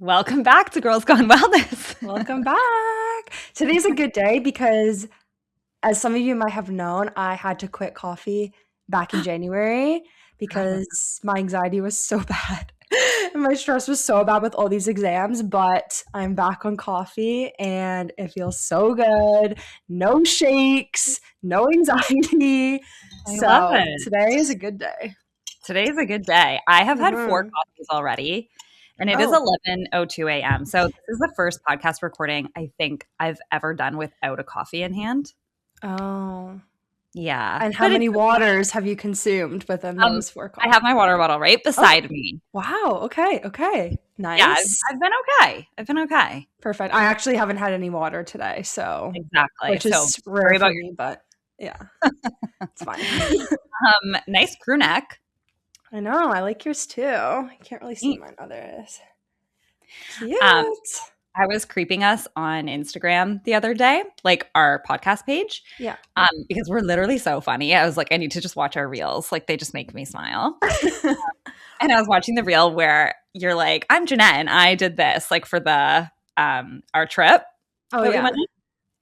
Welcome back to Girls Gone Wellness. Welcome back. Today's a good day because, as some of you might have known, I had to quit coffee back in January because my anxiety was so bad and my stress was so bad with all these exams. But I'm back on coffee and it feels so good. No shakes, no anxiety. I love it. Today is a good day. Today's a good day. I have had 4 coffees already. And it is 11:02 a.m. So this is the first podcast recording I think I've ever done without a coffee in hand. Oh. Yeah. And how many waters have you consumed within those 4 coffees? I have my water bottle right beside me. Wow. Okay. Nice. Yeah, I've been okay. Perfect. I actually haven't had any water today, so exactly. Which is rare for me, but yeah, it's fine. Nice crew neck. I know. I like yours too. I can't really see mine. Oh, there it is. Cute. I was creeping us on Instagram the other day, like our podcast page. Yeah. Because we're literally so funny. I was like, I need to just watch our reels. Like, they just make me smile. And I was watching the reel where you're like, I'm Jeanette and I did this, like for the our trip. Oh, yeah.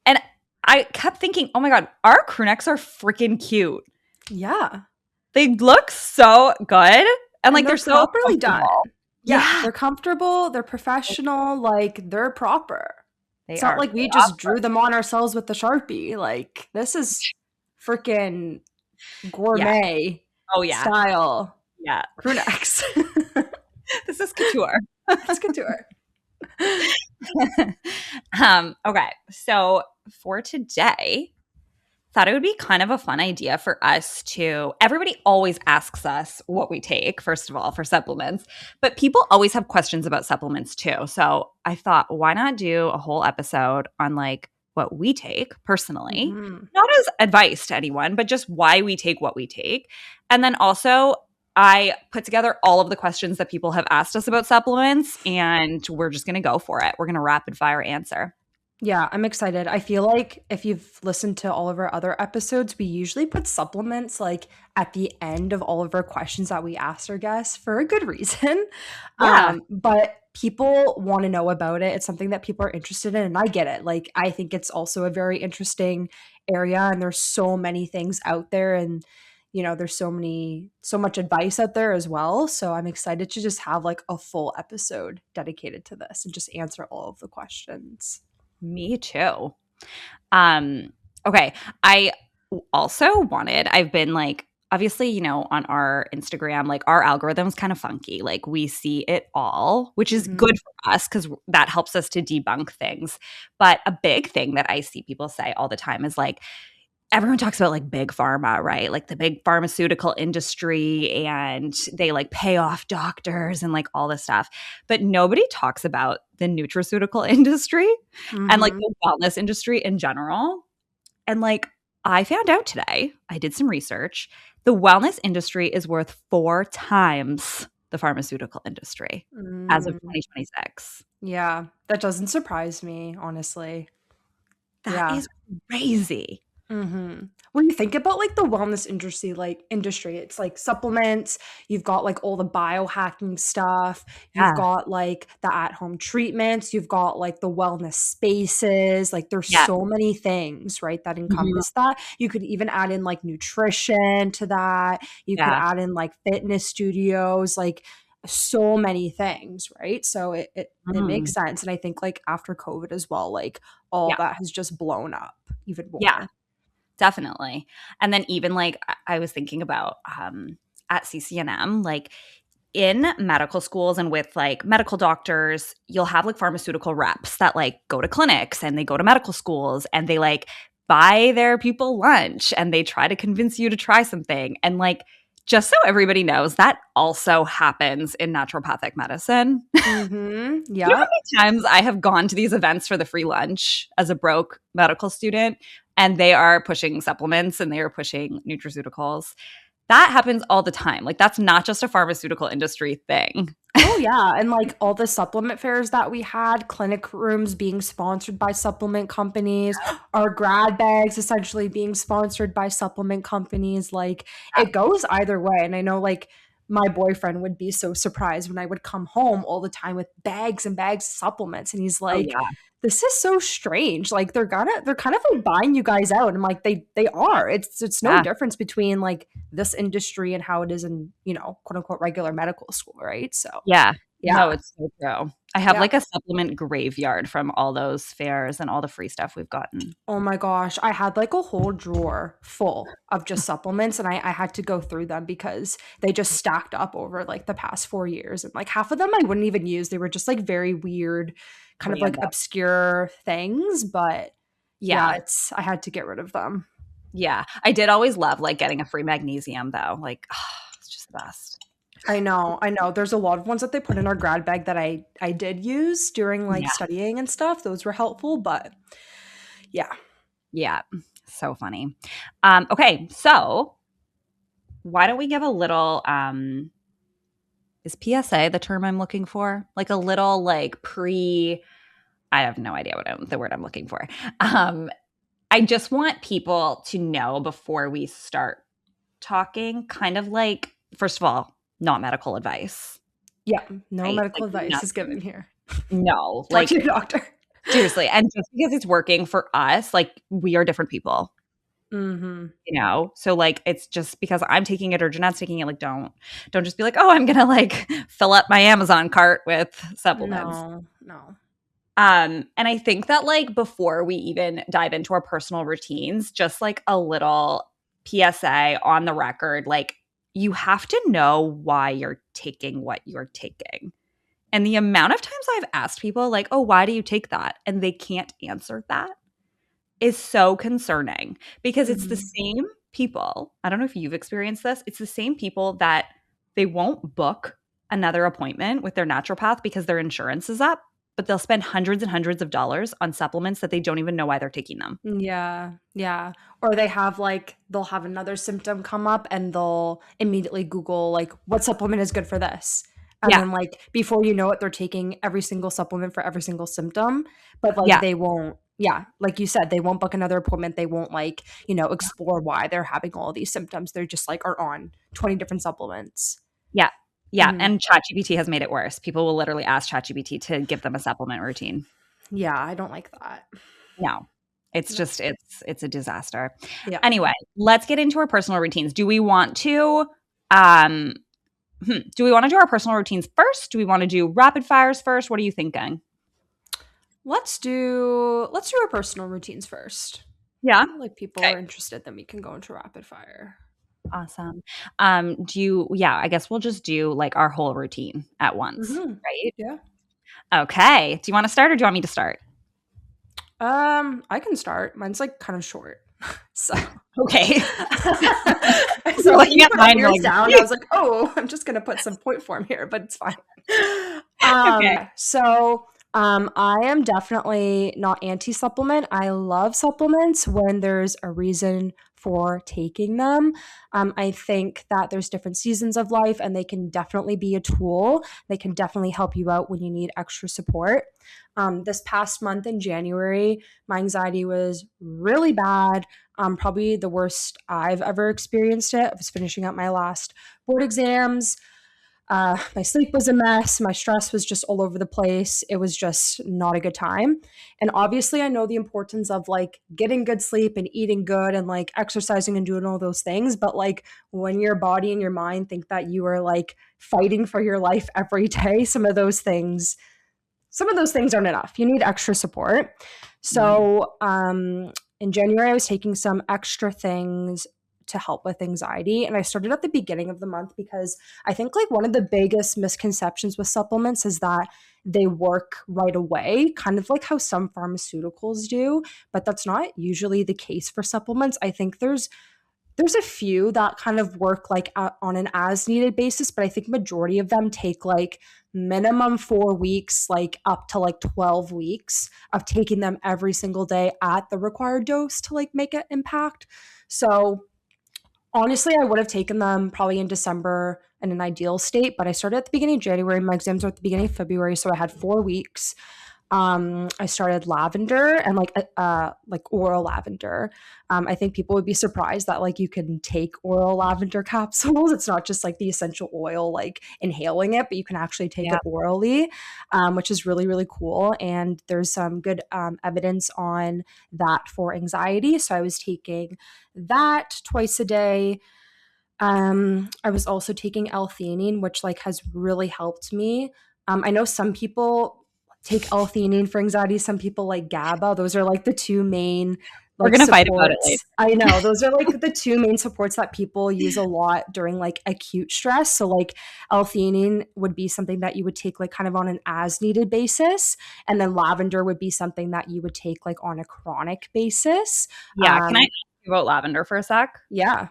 And I kept thinking, oh my God, our crew necks are freaking cute. Yeah. They look so good. And like they're so properly done. Yeah, they're comfortable, they're professional, like they're proper. It's not like we just drew them on ourselves with the Sharpie. Like this is freaking gourmet style. Yeah. Crew necks. This is couture. It's couture. Okay, so for today, thought it would be kind of a fun idea for us to – everybody always asks us what we take, first of all, for supplements. But people always have questions about supplements too. So I thought, why not do a whole episode on like what we take personally? Mm-hmm. Not as advice to anyone, but just why we take what we take. And then also I put together all of the questions that people have asked us about supplements, and we're just going to go for it. We're going to rapid fire answer. Yeah, I'm excited. I feel like if you've listened to all of our other episodes, we usually put supplements like at the end of all of our questions that we asked our guests for a good reason. Yeah. But people want to know about it. It's something that people are interested in, and I get it. Like, I think it's also a very interesting area, and there's so many things out there, and you know, there's so much advice out there as well. So I'm excited to just have like a full episode dedicated to this and just answer all of the questions. Me too. Okay. I also I've been like, obviously, you know, on our Instagram, like our algorithm's kind of funky. Like we see it all, which is good for us because that helps us to debunk things. But a big thing that I see people say all the time is like, everyone talks about like big pharma, right? Like the big pharmaceutical industry, and they like pay off doctors and like all this stuff. But nobody talks about the nutraceutical industry and like the wellness industry in general. And like I found out today, I did some research, the wellness industry is worth 4 times the pharmaceutical industry as of 2026. Yeah, that doesn't surprise me, honestly. That is crazy. When you think about like the wellness industry, it's like supplements, you've got like all the biohacking stuff, you've got like the at-home treatments, you've got like the wellness spaces, like there's so many things, right, that encompass that. You could even add in like nutrition to that. You could add in like fitness studios, like so many things, right? So it makes sense. And I think like after COVID as well, like all that has just blown up even more. Yeah. Definitely. And then even like I was thinking about at CCNM, like in medical schools and with like medical doctors, you'll have like pharmaceutical reps that like go to clinics and they go to medical schools and they like buy their people lunch and they try to convince you to try something. And like, just so everybody knows, that also happens in naturopathic medicine. Yeah. You know how many times I have gone to these events for the free lunch as a broke medical student, and they are pushing supplements and they are pushing nutraceuticals. That happens all the time. Like that's not just a pharmaceutical industry thing. Oh yeah, and like all the supplement fairs that we had, clinic rooms being sponsored by supplement companies, our grad bags essentially being sponsored by supplement companies. Like it goes either way. And I know like my boyfriend would be so surprised when I would come home all the time with bags and bags of supplements. And he's Oh like, yeah. this is so strange. Like they're kind of like buying you guys out. And like they are. It's no Yeah. difference between like this industry and how it is in, quote unquote regular medical school, right? So Yeah. No, yeah. it's so true. I have Yeah. like a supplement graveyard from all those fairs and all the free stuff we've gotten. Oh my gosh. I had like a whole drawer full of just supplements and I had to go through them because they just stacked up over like the past 4 years. And like half of them I wouldn't even use. They were just like very weird, kind of like Random. obscure things. But yeah, Yeah. I had to get rid of them. Yeah. I did always love like getting a free magnesium though. Like, it's just the best. I know. There's a lot of ones that they put in our grad bag that I did use during like Yeah. studying and stuff. Those were helpful, but yeah. Yeah. So funny. Okay. So why don't we give a little, is PSA the term I'm looking for? Like a little like I have no idea the word I'm looking for. I just want people to know before we start talking, kind of like, first of all, not medical advice. Yeah. No Right? medical Like, advice is given here. no, Talk to your doctor. seriously. And just because it's working for us, like we are different people, Mm-hmm. So like, it's just because I'm taking it or Jeanette's taking it, like, don't just be like, oh, I'm going to like fill up my Amazon cart with supplements. No. And I think that like before we even dive into our personal routines, just like a little PSA on the record, like you have to know why you're taking what you're taking. And the amount of times I've asked people like, oh, why do you take that? And they can't answer that is so concerning because it's the same people. I don't know if you've experienced this. It's the same people that they won't book another appointment with their naturopath because their insurance is up, but they'll spend hundreds and hundreds of dollars on supplements that they don't even know why they're taking them. Yeah. Yeah. Or they'll have another symptom come up and they'll immediately Google like what supplement is good for this. And Yeah. then like before you know it, they're taking every single supplement for every single symptom. But like Yeah. they won't, yeah, like you said, they won't book another appointment. They won't like, explore why they're having all these symptoms. They're just like are on 20 different supplements. Yeah. Yeah. Mhm. And ChatGPT has made it worse. People will literally ask ChatGPT to give them a supplement routine. Yeah, I don't like that. No. It's No. just it's a disaster. Yeah. Anyway, let's get into our personal routines. Do we want to do our personal routines first? Do we want to do rapid fires first? What are you thinking? Let's do our personal routines first. Yeah. Like people Okay. are interested, then we can go into rapid fire. Awesome. I guess we'll just do like our whole routine at once, right? Yeah. Okay. Do you want to start or do you want me to start? I can start. Mine's like kind of short. So Okay. so looking at mine yours like, down. I was like, oh, I'm just gonna put some point form here, but it's fine. Okay. So I am definitely not anti-supplement. I love supplements when there's a reason for taking them. I think that there's different seasons of life and they can definitely be a tool. They can definitely help you out when you need extra support. This past month in January, my anxiety was really bad. Probably the worst I've ever experienced it. I was finishing up my last board exams. My sleep was a mess. My stress was just all over the place. It was just not a good time. And obviously, I know the importance of like getting good sleep and eating good and like exercising and doing all those things. But like when your body and your mind think that you are like fighting for your life every day, some of those things aren't enough. You need extra support. So in January, I was taking some extra things to help with anxiety. And I started at the beginning of the month because I think like one of the biggest misconceptions with supplements is that they work right away, kind of like how some pharmaceuticals do, but that's not usually the case for supplements. I think there's a few that kind of work like on an as needed basis, but I think majority of them take like minimum 4 weeks, like up to like 12 weeks of taking them every single day at the required dose to like make an impact. So honestly, I would have taken them probably in December in an ideal state, but I started at the beginning of January. My exams are at the beginning of February, so I had 4 weeks. I started lavender and like oral lavender. I think people would be surprised that like you can take oral lavender capsules. It's not just like the essential oil, like inhaling it, but you can actually take Yeah. it orally, which is really, really cool. And there's some good evidence on that for anxiety. So I was taking that twice a day. I was also taking L-theanine, which like has really helped me. I know some people take L-theanine for anxiety. Some people like GABA. Those are like the two main We're like gonna fight about it later. supports. I know those are like the two main supports that people use a lot during like acute stress. So like L-theanine would be something that you would take like kind of on an as needed basis, and then lavender would be something that you would take like on a chronic basis. Yeah. Can I ask you about lavender for a sec? Yeah.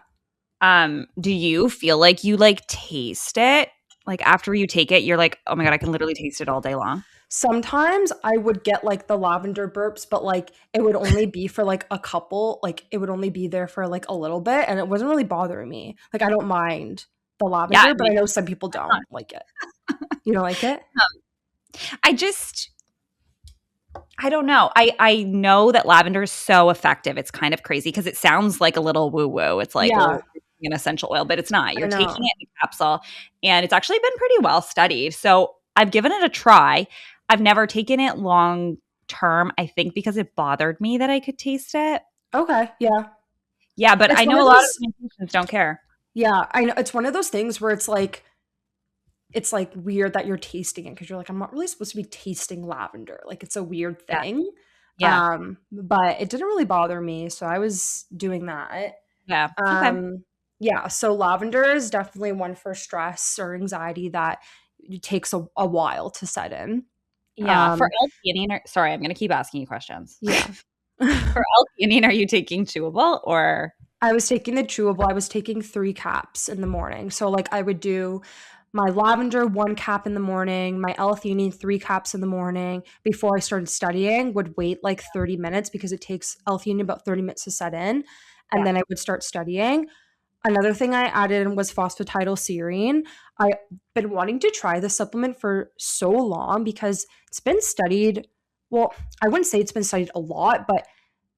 Do you feel like you like taste it? Like after you take it, you're like, oh my God, I can literally taste it all day long. Sometimes I would get like the lavender burps, but like it would only be for like a couple, like it would only be there for like a little bit and it wasn't really bothering me. Like I don't mind the Yeah, lavender, but I know some people not. don't like it. You don't like it? I just I don't know. I know that lavender is so effective. It's kind of crazy because it sounds like a little woo woo. It's like, Yeah, oh, an essential oil, but it's not. I You're taking know. it in a capsule, and it's actually been pretty well studied. So I've given it a try. I've never taken it long term. I think because it bothered me that I could taste it. Okay, yeah. Yeah, but It's I one know of a lot of those, my patients don't care. yeah, I know it's one of those things where it's like weird that you're tasting it because you're like, I'm not really supposed to be tasting lavender. Like it's a weird Yeah, thing. yeah, But it didn't really bother me, so I was doing that. yeah. Okay. Um, yeah, so lavender is definitely one for stress or anxiety that it takes a while to set in. Yeah. For Um, L-theanine, sorry, I'm going to keep asking you questions. yeah. For L-theanine, are you taking chewable or? I was taking the chewable. I was taking 3 caps in the morning. So like I would do my lavender 1 cap in the morning, my L-theanine 3 caps in the morning. Before I started studying, would wait like 30 minutes because it takes L-theanine about 30 minutes to set in, and Yeah. then I would start studying. Another thing I added in was phosphatidylserine. I've been wanting to try the supplement for so long because it's been studied. Well, I wouldn't say it's been studied a lot, but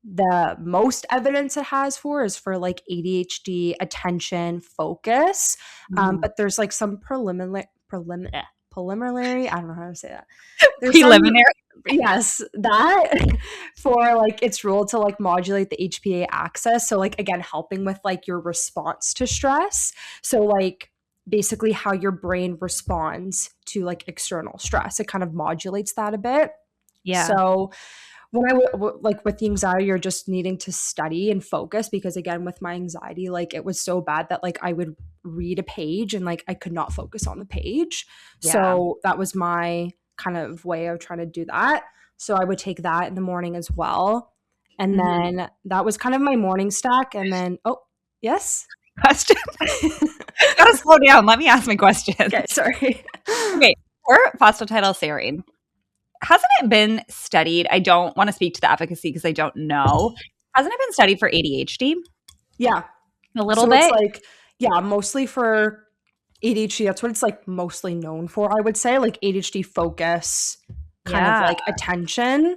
the most evidence it has for is for like ADHD, attention, focus. Mhm. But there's like some preliminary, I don't know how to say that. There's some, Preliminary. yes, that for like its role to like modulate the HPA axis. So like again, helping with like your response to stress. So like basically how your brain responds to like external stress. It kind of modulates that a bit. Yeah. So when like with the anxiety or just needing to study and focus, because again with my anxiety, like it was so bad that like I would read a page and like I could not focus on the page. Yeah. So that was my kind of way of trying to do that. So I would take that in the morning as well, and Mhm. then that was kind of my morning stack. And then yes. Question. Gotta slow down. Let me ask my Okay, questions. sorry. Okay. For phosphatidylserine, hasn't it been studied? I don't want to speak to the efficacy because I don't know. Hasn't it been studied for ADHD Yeah. a little So it's bit? like, yeah, mostly for ADHD. That's what it's like mostly known for, I would say, like ADHD focus, kind of Yeah. like attention. Yeah.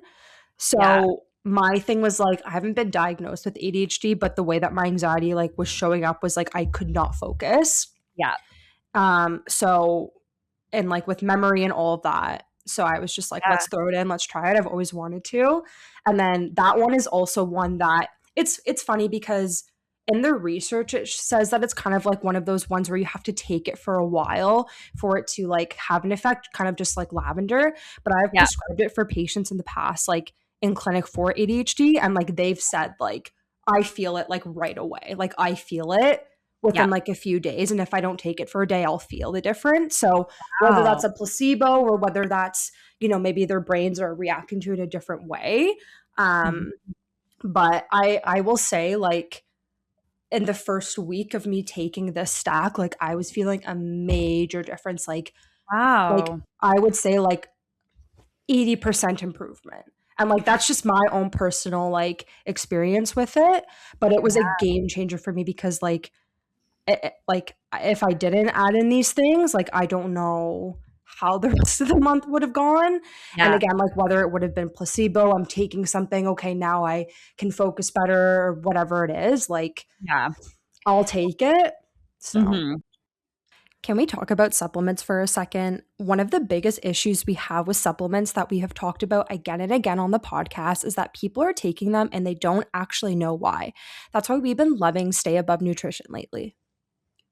So my thing was like, I haven't been diagnosed with ADHD, but the way that my anxiety like was showing up was like I could not focus. Yeah. So and like with memory and all of that. So I was just like, Yeah. let's throw it in, let's try it. I've always wanted to. And then that one is also one that it's funny because in the research it says that it's kind of like one of those ones where you have to take it for a while for it to like have an effect, kind of just like lavender. But I've Yeah. prescribed it for patients in the past, like in clinic for ADHD, and like they've said like I feel it like right away. Like I feel it Yeah. within like a few days, and if I don't take it for a day, I'll feel the difference. So whether that's Wow. a placebo or whether that's, maybe their brains are reacting to it a different way. Mhm. um but I will say, like, in the first week of me taking this stack, like I was feeling a major difference. Like Wow. I would say like 80% improvement. And like that's just my own personal like experience with it, but it was a Yeah. game changer for me because like like if I didn't add in these things, like I don't know how the rest of the month would have gone. And Yeah. again, like whether it would have been placebo, I'm taking something, okay, now I can focus better or whatever it is, like Yeah. I'll take it. So Mhm. can we talk about supplements for a second? One of the biggest issues we have with supplements that we have talked about again and again on the podcast is that people are taking them and they don't actually know why. That's why we've been loving Stay Above Nutrition lately.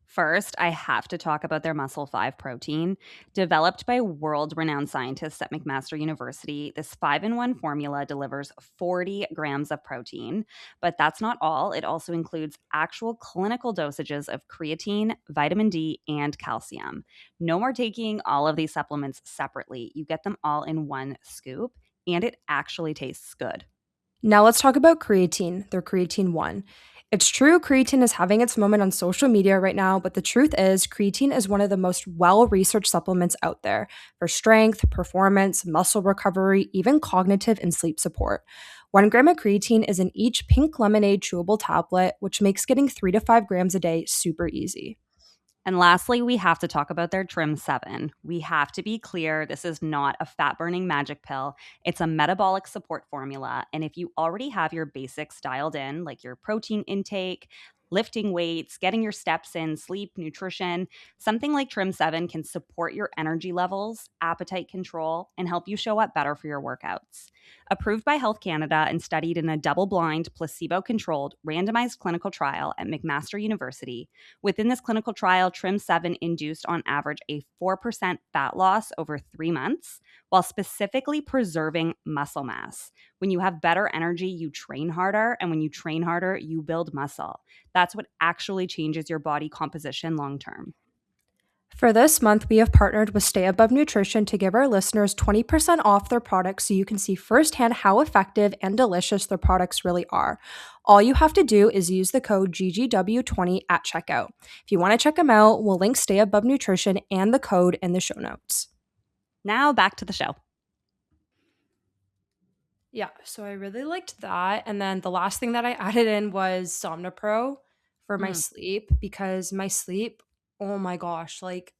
First, I have to talk about their Muscle 5 protein. Developed by world renowned scientists at McMaster University, this 5-in-1 formula delivers 40 grams of protein. But that's not all. It also includes actual clinical dosages of creatine, vitamin D, and calcium. No more taking all of these supplements separately. You get them all in one scoop, and it actually tastes good. Now let's talk about creatine, their creatine 1. It's true creatine is having its moment on social media right now, but the truth is creatine is one of the most well-researched supplements out there for strength, performance, muscle recovery, even cognitive and sleep support. 1 gram of creatine is in each pink lemonade chewable tablet, which makes getting 3 to 5 grams a day super easy. And lastly, we have to talk about their Trim 7. We have to be clear, this is not a fat burning magic pill. It's a metabolic support formula. And if you already have your basics dialed in, like your protein intake, lifting weights, getting your steps in, sleep, nutrition, something like Trim 7 can support your energy levels, appetite control, and help you show up better for your workouts. Approved by Health Canada and studied in a double blind, placebo controlled, randomized clinical trial at McMaster University. Within this clinical trial, Trim 7 induced on average a 4% fat loss over 3 months while specifically preserving muscle mass. When you have better energy, you train harder. And when you train harder, you build muscle. That's what actually changes your body composition long term. For this month, we have partnered with Stay Above Nutrition to give our listeners 20% off their products so you can see firsthand how effective and delicious their products really are. All you have to do is use the code GGW20 at checkout. If you want to check them out, we'll link Stay Above Nutrition and the code in the show notes. Now back to the show. Yeah, so I really liked that. And then the last thing that I added in was Somnipro for my Mm, sleep because my sleep, oh my gosh, like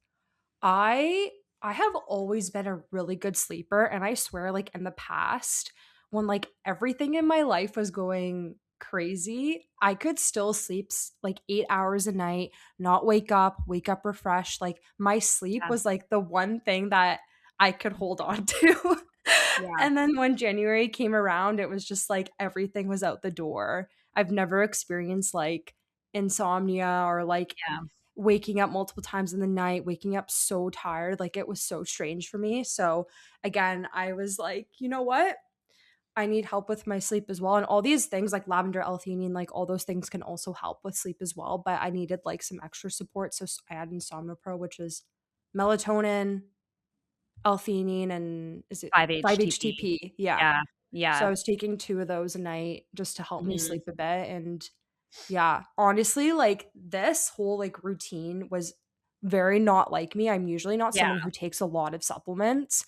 I I have always been a really good sleeper, and I swear like in the past when like everything in my life was going crazy, I could still sleep like 8 hours a night, not wake up refreshed. Like my sleep yeah. was like the one thing that I could hold on to. Yeah. And then when January came around, it was just like everything was out the door. I've never experienced like insomnia or like Yeah. waking up multiple times in the night, waking up so tired. Like it was so strange for me. So again, I was like, you know what? I need help with my sleep as well. And all these things like lavender, L-theanine, like all those things can also help with sleep as well. But I needed like some extra support. So I added Insomnipro, which is melatonin, L-theanine, and is it 5-HTP. 5-HTP? Yeah. Yeah. So I Yeah. was taking 2 of those a night just to help me Mhm. sleep a bit. And yeah, honestly, like this whole like routine was very not like me. I'm usually not Yeah. someone who takes a lot of supplements.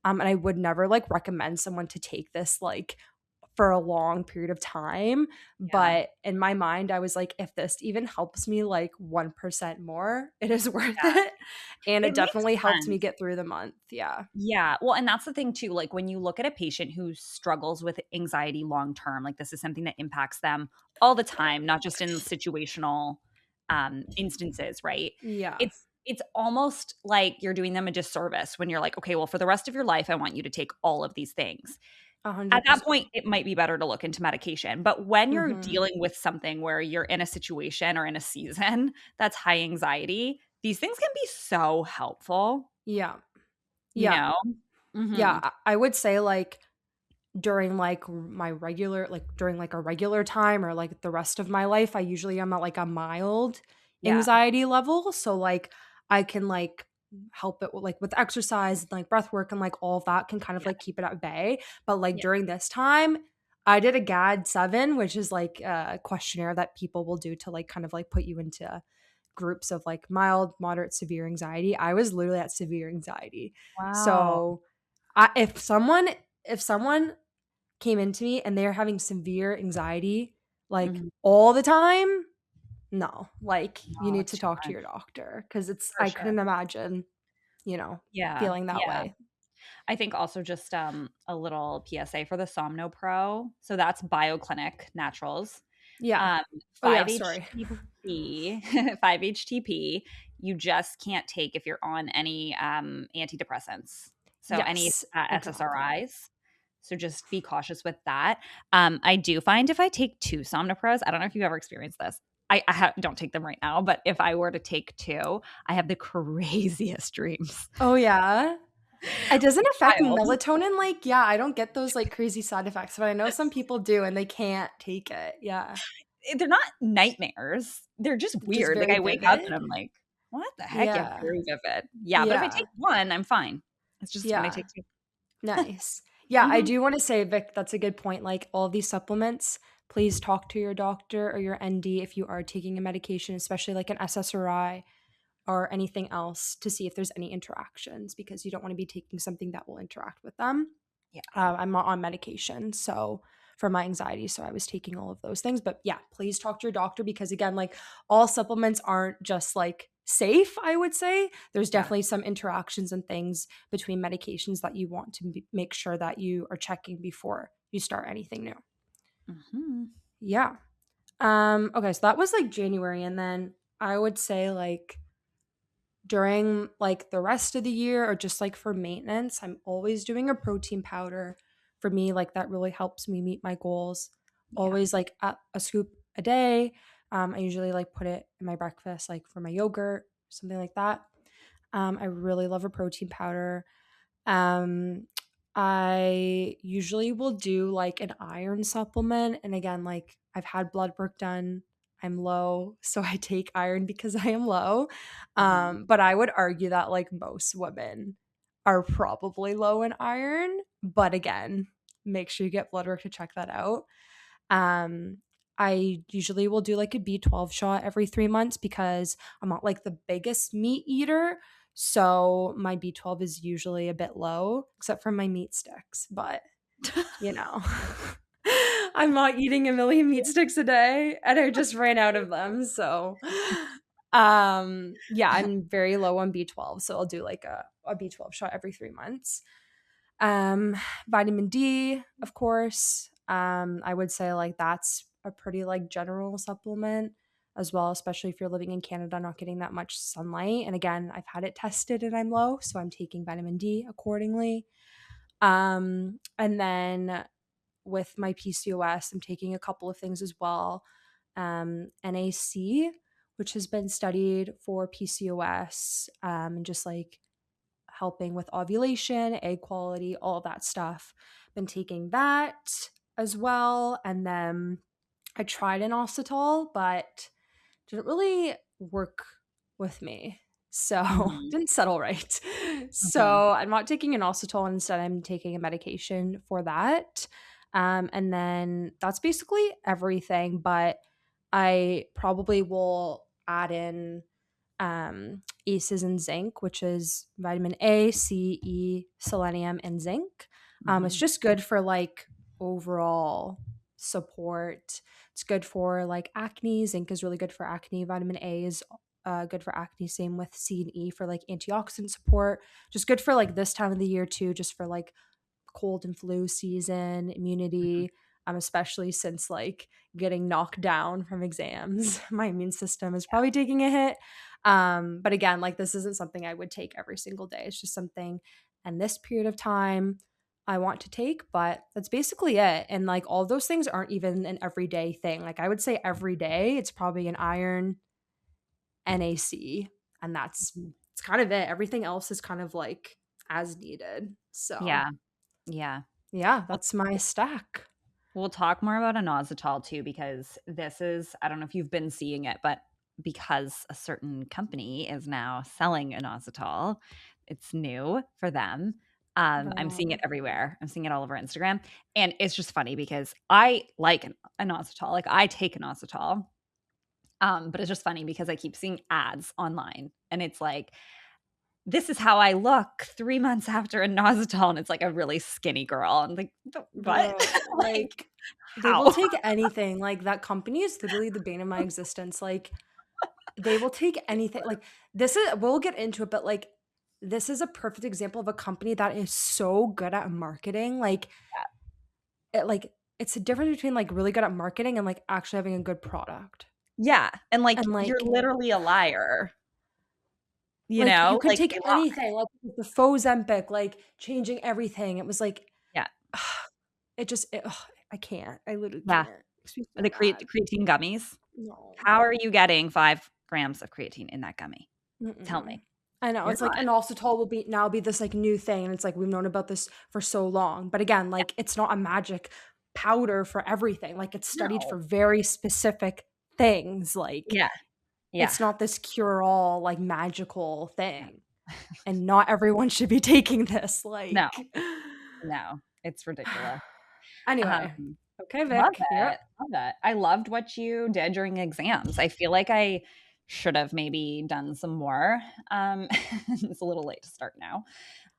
And I would never like recommend someone to take this like for a long period of time. Yeah. But in my mind, I was like, if this even helps me like 1% more, it is worth Yeah. it. And it It makes definitely helped me sense. get through the month. Yeah. Yeah. Well, and that's the thing too. Like when you look at a patient who struggles with anxiety long term, like this is something that impacts them all the time, not just in situational instances, right? Yeah. It's almost like you're doing them a disservice when you're like, okay, well, for the rest of your life, I want you to take all of these things. At that 100%. point, it might be better to look into medication. But when you're Mm-hmm. dealing with something where you're in a situation or in a season that's high anxiety, these things can be so helpful, Yeah. you Yeah. know? Mhm. Yeah. I would say like during like my regular like during like a regular time or like the rest of my life, I usually am at like a mild Yeah. anxiety level. So like I can like help it with like with exercise and like breath work and like all of that can kind of Yeah. like keep it at bay. But like Yeah. during this time, I did a GAD-7, which is like a questionnaire that people will do to like kind of like put you into groups of like mild, moderate, severe anxiety. I was literally at severe anxiety. Wow. So if someone came into me and they're having severe anxiety like Mhm. all the time, no, like you No, need it's to too talk to much. your doctor because it's For I sure. couldn't imagine. Yeah. feeling that Yeah. way. I think also just a little PSA for the Somno Pro. So that's BioClinic Naturals. Yeah. Um, Oh, yeah, sorry. 5-HTP, 5-HTP, you just can't take if you're on any antidepressants. So any Yes, exactly. SSRIs. So just be cautious with that. I do find if I take 2 Somnipros, I don't know if you've ever experienced this. Don't take them right now, but if I were to take 2, I have the craziest dreams. Oh, yeah? It doesn't affect Wild. melatonin, like, yeah, I don't get those, like, crazy side effects, but I know some people do and they can't take it, yeah. They're not nightmares. They're just Just weird. Like, very I wake up and vivid? I'm like, "What the heck?" Yeah, Yeah. very vivid. Yeah, but if I Yeah. take 1, I'm fine. It's just when I Yeah. take 2. Nice. Yeah, I Mhm. do wanna say, Vic, that's a good point, like, all these supplements, please talk to your doctor or your ND if you are taking a medication, especially like an SSRI or anything else to see if there's any interactions because you don't wanna be taking something that will interact with them. Yeah. I'm not on medication, so for my anxiety, so I was taking all of those things. But yeah, please talk to your doctor because again, like all supplements aren't just like safe, I would say. There's Yeah. definitely some interactions and things between medications that you want to make sure that you are checking before you start anything new. Mhm. Yeah. Okay, so that was like January and then I would say like during like the rest of the year or just like for maintenance, I'm always doing a protein powder. For me, like that really helps me meet my goals. Yeah. Always like a scoop a day. I usually like put it in my breakfast, like for my yogurt, something like that. I really love a protein powder. Um, I usually will do like an iron supplement. And again, like I've had blood work done. I'm low, so I take iron because I am low. Mhm. But I would argue that like most women are probably low in iron. But again, make sure you get blood work to check that out. Um, I usually will do like a B12 shot every 3 months because I'm not like the biggest meat eater. So my B12 is usually a bit low, except for my meat sticks. But, you know, I'm not eating a million meat sticks a day and I just ran out of them. So, yeah, I'm very low on B12. So I'll do like a B12 shot every 3 months. Um, Vitamin D, of course. I would say like that's a pretty like general supplement as well, especially if you're living in Canada, not getting that much sunlight. And again, I've had it tested and I'm low, so I'm taking vitamin D accordingly. And then with my PCOS, I'm taking a couple of things as well. NAC, which has been studied for PCOS, and just like helping with ovulation, egg quality, all that stuff. Been taking that as well. And then I tried an inositol, but didn't really work with me. So Mhm. didn't settle right. Mhm. So I'm not taking an inositol. Instead, I'm taking a medication for that. And then that's basically everything. But I probably will add in ACEs and zinc, which is vitamin A, C, E, selenium, and zinc. It's Mhm. just good for like overall support. It's good for like acne. Zinc is really good for acne. Vitamin A is good for acne. Same with C and E for like antioxidant support. Just good for like this time of the year too, just for like cold and flu season, Mhm. immunity, especially since like getting knocked down from exams. My immune system is probably taking a hit. But again, like this isn't something I would take every single day. It's just something in this period of time I want to take, but that's basically it. And like all those things aren't even an everyday thing. Like I would say every day it's probably an iron, NAC, and that's Mhm. it's kind of it. Everything else is kind of like as needed. So Yeah. Yeah. yeah, Well, that's my stack. we'll talk more about inositol too, because this is, I don't know if you've been seeing it, but because a certain company is now selling inositol, it's new for them. I'm seeing it Wow. everywhere. I'm seeing it all over Instagram. And it's just funny because I like inositol. Like I take inositol. But it's just funny because I keep seeing ads online and it's like, this is how I look 3 months after inositol, and it's like a really skinny girl. I'm like, "What?" Bro, Like, like they will how? take anything. Like that company is literally the bane of my existence. Like they will take anything. Like this is we'll get into it, but like this is a perfect example of a company that is so good at marketing. Like, it's a difference between like really good at marketing and like actually having a good product. Yeah, and, like, And you're like literally a liar, you like you know? could Like, take they lie. anything, like with the faux Zempic, like changing everything. It was like Yeah, I can't. I literally yeah. can't. It makes me so The mad. creatine gummies. No. How are you getting 5 grams of creatine in that gummy? Tell Mm-mm. me. I know. You're It's like, not. and also told will be now be this like new thing. And it's like we've known about this for so long. But again, Yeah, like it's not a magic powder for everything. Like it's studied no. for very specific things. Like Yeah, yeah. it's not this cure-all like magical Yeah. thing. And not everyone should be taking this. No, Like no, it's ridiculous. anyway. Um, Okay, love Vic. Yep. it, love it. I loved what you did during exams. I feel like I should have maybe done some more. It's a little late to start now.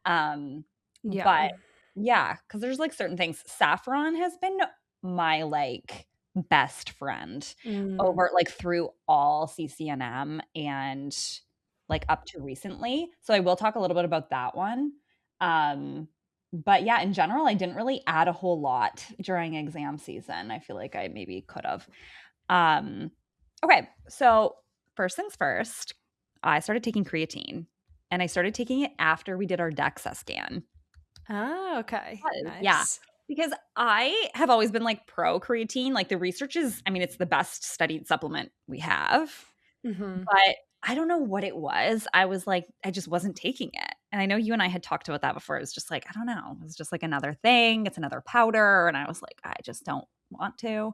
Um, Yeah. but yeah, because there's, like, certain things. Saffron has been my, like, best friend Mm. over, like, through all CCNM and, like, up to recently. So I will talk a little bit about that one. But yeah, in general, I didn't really add a whole lot during exam season. I feel like I maybe could have. Um, okay, so first things first, I started taking creatine, and I started taking it after we did our DEXA scan. Ah, okay. Yeah, Nice. because I have always been, like, pro creatine. Like, the research is, I mean, it's the best studied supplement we have, Mhm. but I don't know what it was. I was like, I just wasn't taking it. And I know you and I had talked about that before. It was just like, I don't know. It was just like another thing. It's another powder. And I was like, I just don't want to.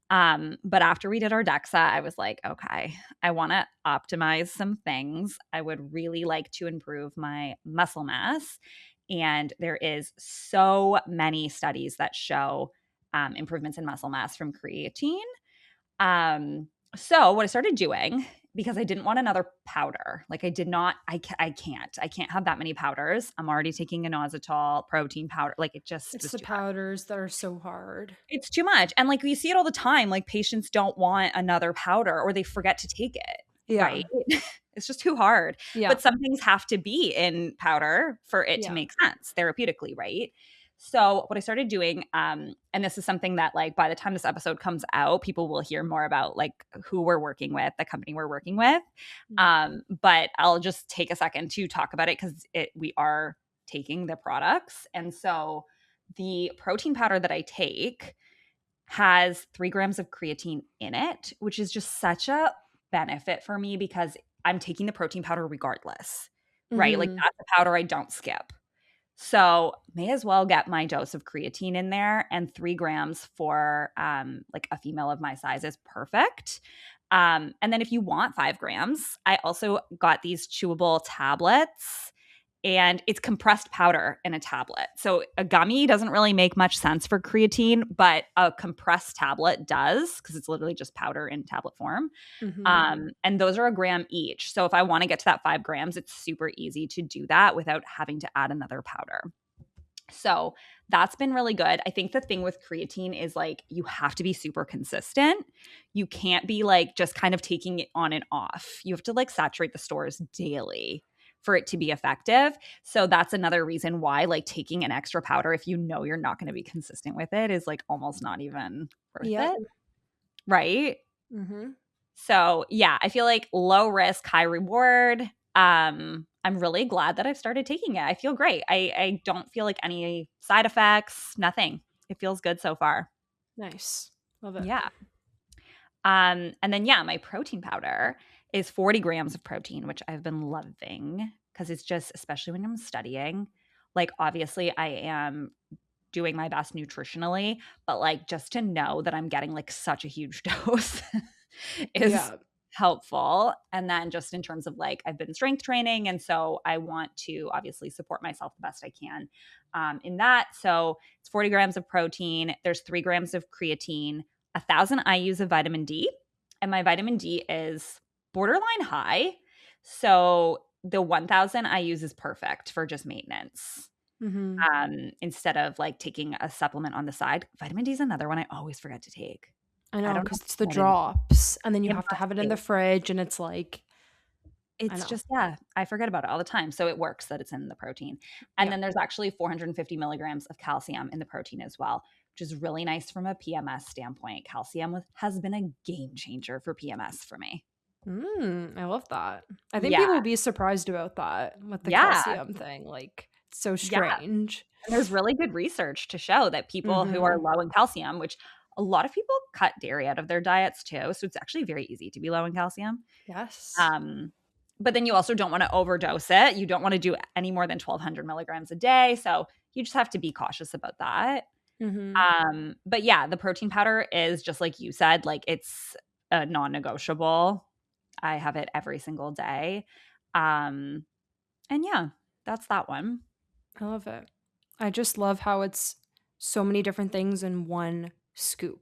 But after we did our DEXA, I was like, okay, I want to optimize some things. I would really like to improve my muscle mass. And there is so many studies that show improvements in muscle mass from creatine. So what I started doing, because I didn't want another powder, like I did not, I can't have that many powders. I'm already taking inositol protein powder. Like it just It's was the too much. powders that are so hard. It's too much. And like we see it all the time. Like patients don't want another powder or they forget to take it. Yeah. Right. It's just too hard. Yeah. But some things have to be in powder for it to Yeah. make sense therapeutically, right? So what I started doing, and this is something that like by the time this episode comes out, people will hear more about like who we're working with, the company we're working with. But I'll just take a second to talk about it because we are taking the products. And so the protein powder that I take has 3 grams of creatine in it, which is just such a benefit for me because I'm taking the protein powder regardless, right? Like Mhm. that's a powder I don't skip. So may as well get my dose of creatine in there, and 3 grams for like a female of my size is perfect. And then if you want 5 grams, I also got these chewable tablets, and it's compressed powder in a tablet. So a gummy doesn't really make much sense for creatine, but a compressed tablet does because it's literally just powder in tablet form. Mhm. And those are a gram each. So if I want to get to that 5 grams, it's super easy to do that without having to add another powder. So that's been really good. I think the thing with creatine is like you have to be super consistent. You can't be like just kind of taking it on and off. You have to like saturate the stores daily for it to be effective. So that's another reason why like taking an extra powder if you know you're not going to be consistent with it is like almost not even worth Yep. it. Right? Mhm. So yeah, I feel like low risk, high reward. I'm really glad that I've started taking it. I feel great. I don't feel like any side effects, nothing. It feels good so far. Nice. Love it. Yeah. And then yeah, my protein powder is 40 grams of protein, which I've been loving because it's just, especially when I'm studying, like obviously I am doing my best nutritionally, but like just to know that I'm getting like such a huge dose is Yeah. helpful. And then just in terms of like I've been strength training, and so I want to obviously support myself the best I can in that. So it's 40 grams of protein. There's 3 grams of creatine, 1,000 IUs of vitamin D, and my vitamin D is borderline high. So the 1,000 IUs is perfect for just maintenance Mhm. instead of like taking a supplement on the side. Vitamin D is another one I always forget to take. I I know don't know because it's the what it is. drops, and then you It have to must have it in be. the fridge, and it's like I It's know. just I forget about it all the time. So it works that it's in the protein. And Yeah. then there's actually 450 milligrams of calcium in the protein as well, which is really nice from a PMS standpoint. Calcium has been a game changer for PMS for me. I love that. I think Yeah. people would be surprised about that with the Yeah. calcium thing, like, it's so Yeah. strange. And there's really good research to show that people who are Mhm. low in calcium, which a lot of people cut dairy out of their diets too. So it's actually very easy to be low in calcium. Yes. Um, but then you also don't want to overdose it. You don't want to do any more than 1,200 milligrams a day. So you just have to be cautious about that. Mhm. But yeah, the protein powder is just like you said, like it's a non-negotiable. I have it every single day. Um, and yeah, that's that one. I love it. I just love how it's so many different things in one scoop.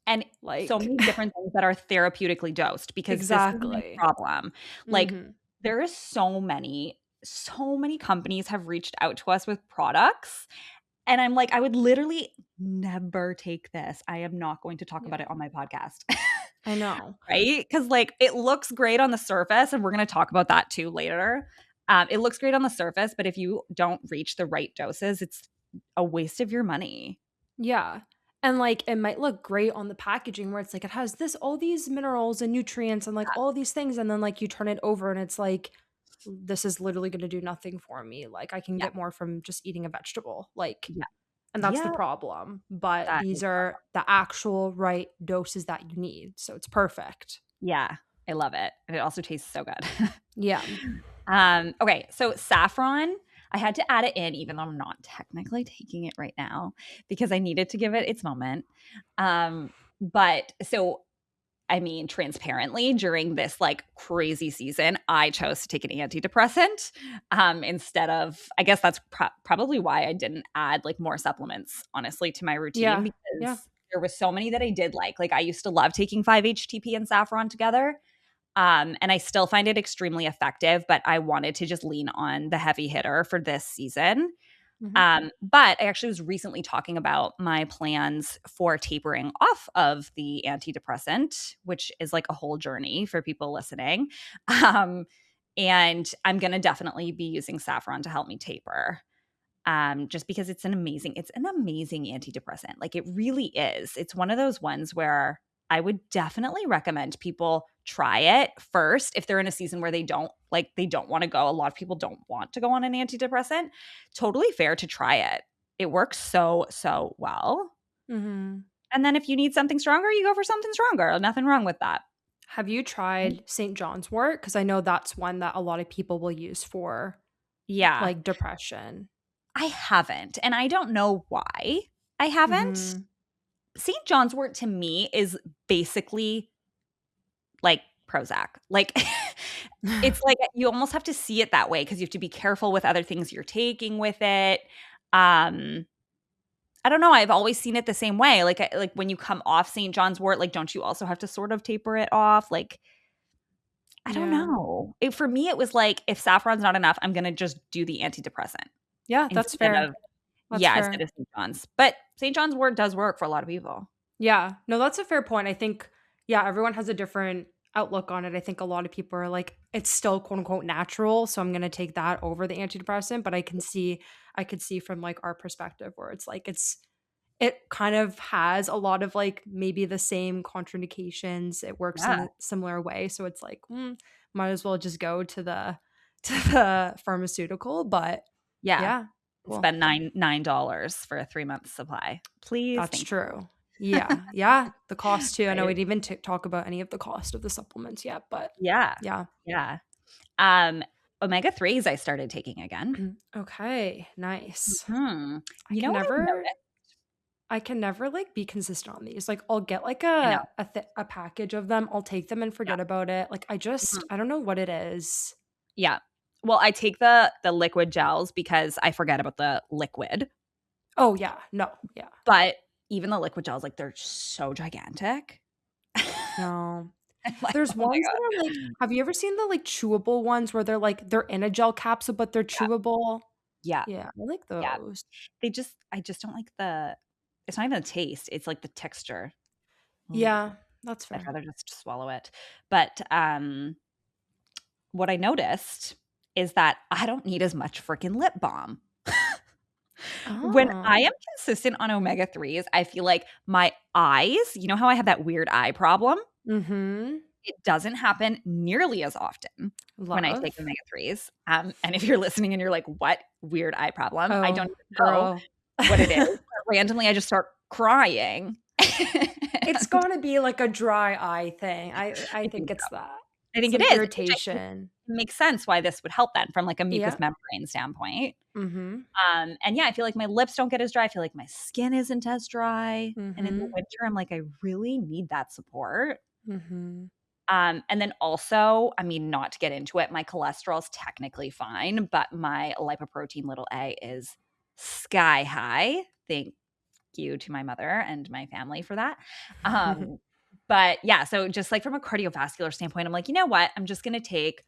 And so Like many different things that are therapeutically dosed because this is my exactly. problem. Like Mhm. there is so many companies have reached out to us with products and I'm like, I would literally never take this. I am not going to talk Yeah. about it on my podcast. I know. Right? Because like it looks great on the surface, and we're going to talk about that too later. It looks great on the surface, but if you don't reach the right doses, it's a waste of your money. Yeah. And like it might look great on the packaging where it's like it has this all these minerals and nutrients and like all these things and then like you turn it over and it's like this is literally going to do nothing for me. Like I can Yeah. get more from just eating a vegetable. Like Yeah. and that's the Yeah. problem. But That is these are the actual right doses that you need. So it's perfect. Yeah, I love it, and it also tastes so good. Yeah. Okay, so saffron, I had to add it in even though I'm not technically taking it right now because I needed to give it its moment. But so I mean, transparently, during this like crazy season, I chose to take an antidepressant instead of, I guess that's probably why I didn't add like more supplements, honestly, to my routine Yeah. Yeah. because there was so many that I did like. Like I used to love taking 5-HTP and saffron together. And I still find it extremely effective, but I wanted to just lean on the heavy hitter for this season. Mhm. But I actually was recently talking about my plans for tapering off of the antidepressant, which is like a whole journey for people listening. Um, and I'm going to definitely be using saffron to help me taper. Just because it's an amazing antidepressant. Like it really is. It's one of those ones where I would definitely recommend people try it first if they're in a season where they don't want to go. A lot of people don't want to go on an antidepressant. Totally fair to try it. It works so well. Mhm. And then if you need something stronger, you go for something stronger. Nothing wrong with that. Have you tried St. John's wort? Because I know that's one that a lot of people will use for Yeah, like depression. I haven't. And I don't know why I haven't. Mhm. St. John's wort to me is basically like Prozac. Like it's like you almost have to see it that way because you have to be careful with other things you're taking with it. Um, I don't know. I've always seen it the same way. Like when you come off St. John's wort, like don't you also have to sort of taper it off? Like I don't Yeah. know. For me, it was like if saffron's not enough, I'm gonna just do the antidepressant Yeah, that's instead fair. of That's instead fair. of St. John's. But St. John's wort does work for a lot of people. Yeah. No, that's a fair point. I think, yeah, everyone has a different outlook on it. I think a lot of people are like, it's still quote unquote natural. So I'm gonna take that over the antidepressant. But I could see from like our perspective where it's like it kind of has a lot of like maybe the same contraindications. It works in Yeah, a similar way. So it's like, might as well just go to the to the pharmaceutical. But yeah. yeah, cool. Spend $9 for a 3 month supply, please. That's Thank true. Yeah, yeah, the cost too. I know we you. didn't even talk about any of the cost of the supplements yet, but Yeah. yeah. Yeah. Um, omega 3s I started taking again. Okay, nice. Mhm. I You can know what I've never noticed? I can never, like, be consistent on these. Like, I'll get, like, I know. a package of them, I'll take them and Yeah. forget about it. Like, Mhm. I don't know what it is. Yeah. Well, I take the liquid gels because I forget about the liquid, Oh, yeah, no, yeah. but even the liquid gels, like, they're so gigantic. No. I'm like, There's "Oh my ones that are, like god." have you ever seen the, like, chewable ones where they're in a gel capsule, but they're Yeah. chewable? Yeah. Yeah, I like Yeah. those. I just don't like it's not even the taste, it's like the texture. Ugh. Yeah, that's I'd fair. rather just swallow it. But, what I noticed is that I don't need as much freaking lip balm. When I Oh. am consistent on omega-3s, I feel like my eyes, you know how I have that weird eye problem? Mm-hmm. It doesn't happen nearly as often when I take Love. omega-3s. And if you're listening and you're like, "What weird eye problem?" I don't Oh, even know girl. what it is, but randomly I just start crying. It's And gotta be like a dry eye thing. I I think think it's so. that. I think it Some is, which I think irritation. makes sense why this would help then from, like, a mucous Yeah. membrane standpoint. Mhm. And yeah, I feel like my lips don't get as dry. I feel like my skin isn't as dry. And in the Mhm. winter, I'm like, I really need that support. Mhm. And then also, I mean, not to get into it, my cholesterol's technically fine, but my lipoprotein little a is sky high. Thank you to my mother and my family for that. Um, but yeah, so just like from a cardiovascular standpoint, I'm like, you know what? I'm just going to take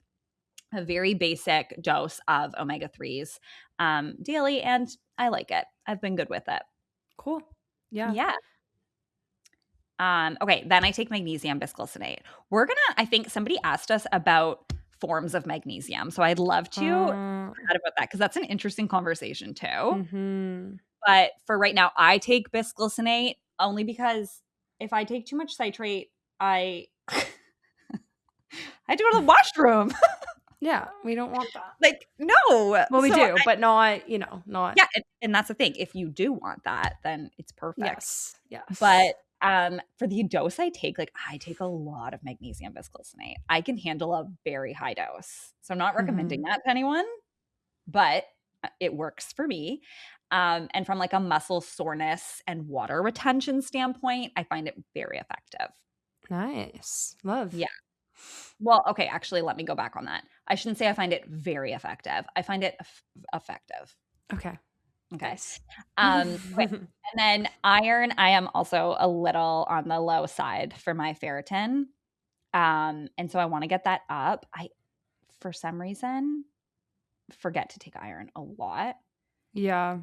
a very basic dose of omega-3s daily, and I like it. I've been good with it. Cool. Yeah. Yeah. Okay, then I take magnesium bisglycinate. I think somebody asked us about forms of magnesium. So I'd love to Uh, chat about that because that's an interesting conversation too. mhm. But for right now, I take bisglycinate only because if I take too much citrate, I I have to go to the washroom. Yeah, we don't want that. Like, no. Well, we So do, but not, not yeah, and that's the thing. If you do want that, then it's perfect. yes. But Yes. for the dose I take, like I take a lot of magnesium bisglycinate. I can handle a very high dose. So I'm not recommending Mhm. that to anyone, but it works for me. And from like a muscle soreness and water retention standpoint, I find it very effective. Nice. Love. Yeah. Well, okay, actually, let me go back on that. I shouldn't say I find it very effective. I find it effective. Okay. Okay. Nice. Okay. And then iron, I am also a little on the low side for my ferritin. And so I want to get that up. For some reason, forget to take iron a lot. Yeah.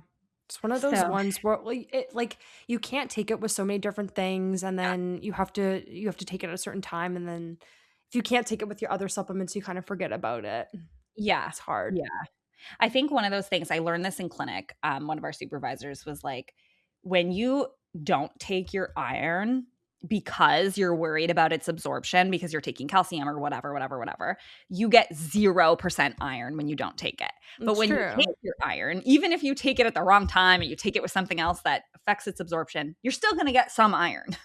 It's one of those So ones where like you can't take it with so many different things and yeah, then you have to take it at a certain time and then if you can't take it with your other supplements, you kind of forget about it. yeah, It's hard. yeah. I think one of those things I learned this in clinic. One of our supervisors was like, when you don't take your iron because you're worried about its absorption because you're taking calcium or whatever, whatever, whatever, you get 0% iron when you don't take it. But It's when you take true. your iron, even if you take it at the wrong time and you take it with something else that affects its absorption, you're still going to get some iron.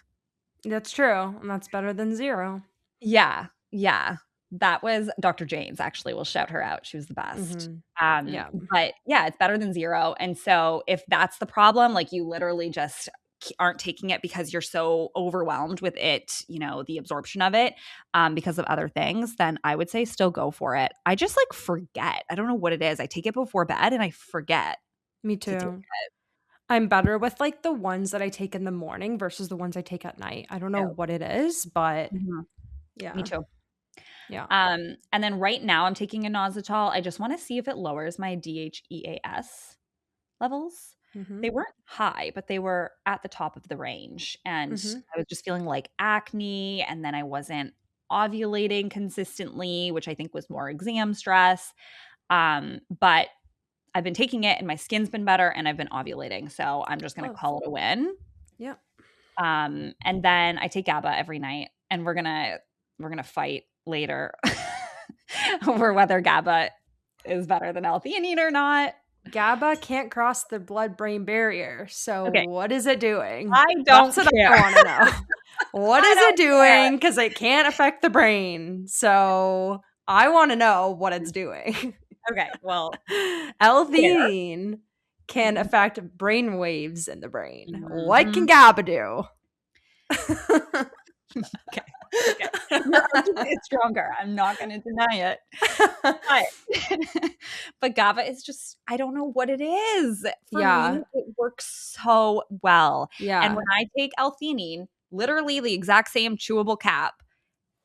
That's true. And that's better than zero. Yeah, yeah. That was Dr. Jane's, actually, we'll shout her out, she was the best. Mhm. Yeah. But yeah, it's better than 0, and so if that's the problem, like, you literally just aren't taking it because you're so overwhelmed with it, the absorption of it, because of other things, then I would say still go for it. I just, like, forget. I don't know what it is. I take it before bed, and I forget Me to take too. it. I'm better with like the ones that I take in the morning versus the ones I take at night. I don't know Oh, what it is, but mhm. Me yeah. too. Yeah. And then right now I'm taking inositol. I just wanna see if it lowers my DHEAS levels. Mhm. They weren't high, but they were at the top of the range, and Mhm. I was just feeling like acne, and then I wasn't ovulating consistently, which I think was more exam stress. But I've been taking it and my skin's been better and I've been ovulating, so I'm just gonna Love. call it a win. Yeah. And then I take GABA every night, and we're gonna fight later over whether GABA is better than L-theanine or not. GABA can't cross the blood-brain barrier. So Okay, what is it doing? I That's don't what I care. want to know. What I is it don't care. doing? Because it can't affect the brain. So I want to know what it's doing. Okay, well, fair. L-theanine can affect brain waves in the brain. What can Mhm. GABA do? Okay, okay. Your argument is stronger. I'm not gonna deny it. But but GABA is just I don't know what it is. For me, Yeah. it works so well. And Yeah. when I take L-theanine, literally the exact same chewable cap,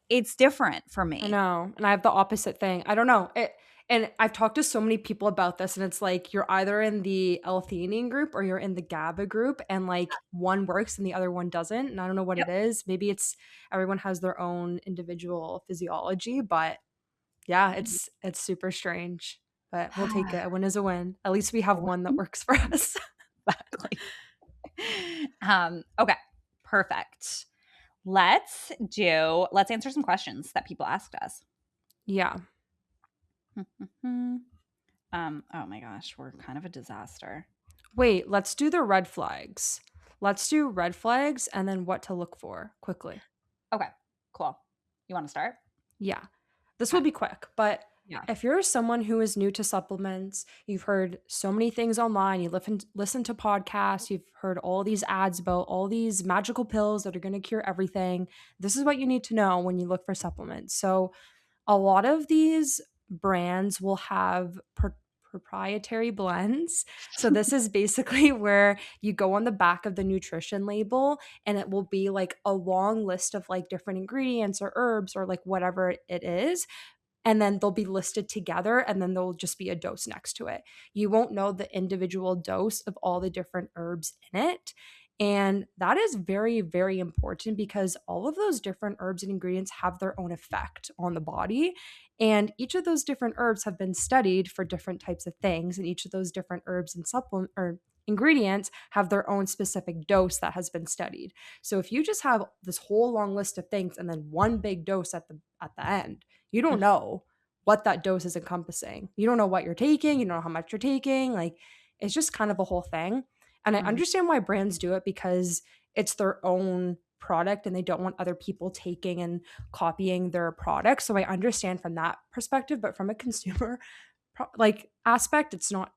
it's different for I me. know, and I have the opposite thing. I don't know. And I've talked to so many people about this, and it's like you're either in the L-theanine group or you're in the GABA group, and like one works and the other one doesn't. And I don't know what Yep. it is. Maybe it's everyone has their own individual physiology, but Yeah, it's super strange, but we'll take it. A win is a win. At least we have one that works for us. Exactly. Okay, perfect. Let's answer some questions that people asked us. Yeah. Oh my gosh, we're kind of a disaster. Wait, let's do the red flags. Let's do red flags and then what to look for quickly. Okay, cool. You want to start? Yeah. This will Okay. be quick, but Yeah. if you're someone who is new to supplements, you've heard so many things online, you listen to podcasts, you've heard all these ads about all these magical pills that are going to cure everything. This is what you need to know when you look for supplements. So, a lot of these brands will have proprietary blends. So this is basically where you go on the back of the nutrition label and it will be like a long list of like different ingredients or herbs or like whatever it is, and then they'll be listed together and then there'll just be a dose next to it. You won't know the individual dose of all the different herbs in it. And that is very, very important because all of those different herbs and ingredients have their own effect on the body. And each of those different herbs have been studied for different types of things. And each of those different herbs and supplement or ingredients have their own specific dose that has been studied. So if you just have this whole long list of things and then one big dose at the end, you don't know what that dose is encompassing. You don't know what you're taking, you don't know how much you're taking. Like it's just kind of a whole thing. And I Mhm. understand why brands do it because it's their own product and they don't want other people taking and copying their product. So I understand from that perspective, but from a consumer like aspect, it's not,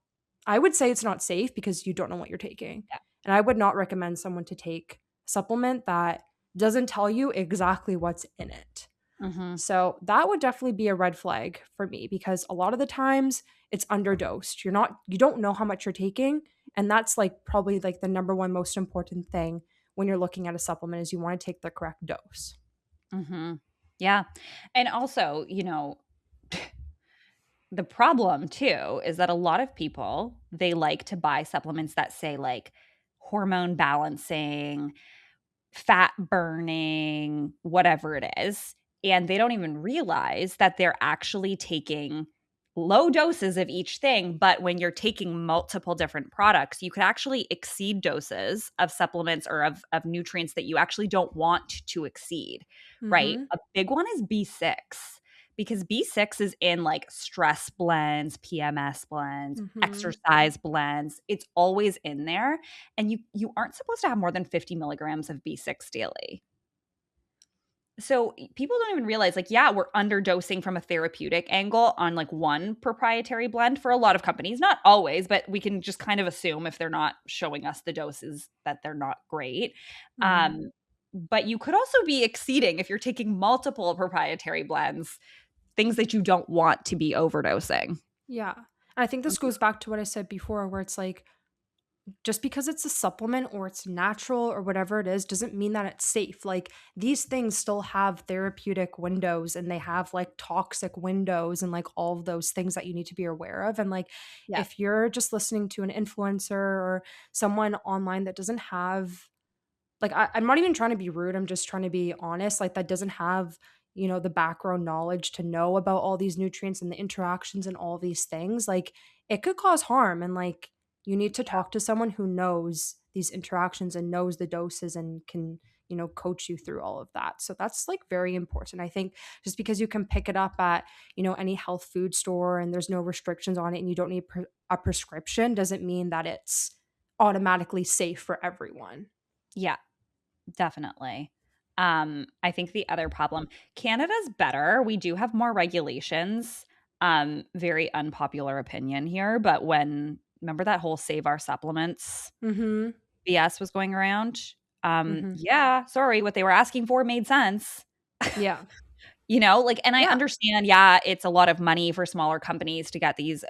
I would say it's not safe because you don't know what you're taking. Yeah. And I would not recommend someone to take a supplement that doesn't tell you exactly what's in it. Mhm. So that would definitely be a red flag for me because a lot of the times it's underdosed. You don't know how much you're taking. And that's like probably like the number one most important thing when you're looking at a supplement is you want to take the correct dose. Mhm. Yeah. And also, the problem too is that a lot of people, they like to buy supplements that say like hormone balancing, fat burning, whatever it is, and they don't even realize that they're actually taking low doses of each thing. But when you're taking multiple different products, you could actually exceed doses of supplements or of nutrients that you actually don't want to exceed, right? Mm-hmm. A big one is B6 because B6 is in like stress blends, PMS blends, Mm-hmm. exercise blends. It's always in there, and you aren't supposed to have more than 50 milligrams of B6 daily. So people don't even realize, like, yeah, we're underdosing from a therapeutic angle on like one proprietary blend for a lot of companies. Not always, but we can just kind of assume if they're not showing us the doses that they're not great. Mm-hmm. But you could also be exceeding if you're taking multiple proprietary blends, things that you don't want to be overdosing. Yeah. And I think this goes back to what I said before, where it's like just because it's a supplement or it's natural or whatever it is doesn't mean that it's safe. Like these things still have therapeutic windows and they have like toxic windows and like all of those things that you need to be aware of. And like Yeah. if you're just listening to an influencer or someone online that doesn't have like I'm not even trying to be rude, I'm just trying to be honest, like that doesn't have, the background knowledge to know about all these nutrients and the interactions and all these things, like it could cause harm. And like you need to talk to someone who knows these interactions and knows the doses and can, coach you through all of that. So that's like very important. I think just because you can pick it up at, any health food store and there's no restrictions on it and you don't need a prescription doesn't mean that it's automatically safe for everyone. Yeah. Definitely. I think the other problem, Canada's better. We do have more regulations. Very unpopular opinion here, but when remember that whole save our supplements Mhm. BS was going around? Mhm. Yeah, sorry, what they were asking for made sense. Yeah. Like, and I Yeah. understand, yeah, it's a lot of money for smaller companies to get these.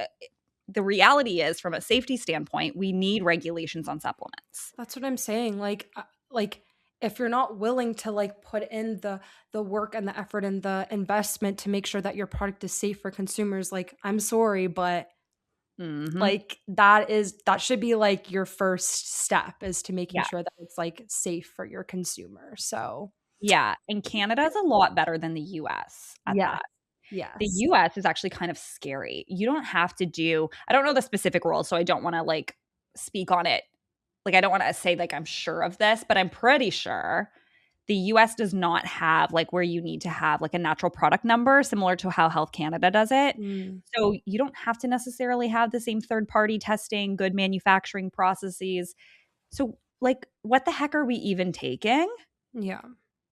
The reality is, from a safety standpoint, we need regulations on supplements. That's what I'm saying. Like if you're not willing to like put in the work and the effort and the investment to make sure that your product is safe for consumers, like I'm sorry, but Hmm. like that should be like your first step is to making Yeah. sure that it's like safe for your consumer. So, Yeah, and Canada is a lot better than the US at yeah. that. The Yes. US is actually kind of scary. You don't have to do I don't know the specific rules, so I don't wanna, like, speak on it. Like, I don't wanna say, like, I'm sure of this, but I'm pretty sure the US does not have, like, where you need to have, like, a natural product number similar to how Health Canada does it. Mm, So, you don't have to necessarily have the same third-party testing, good manufacturing processes. So, like, what the heck are we even taking? yeah.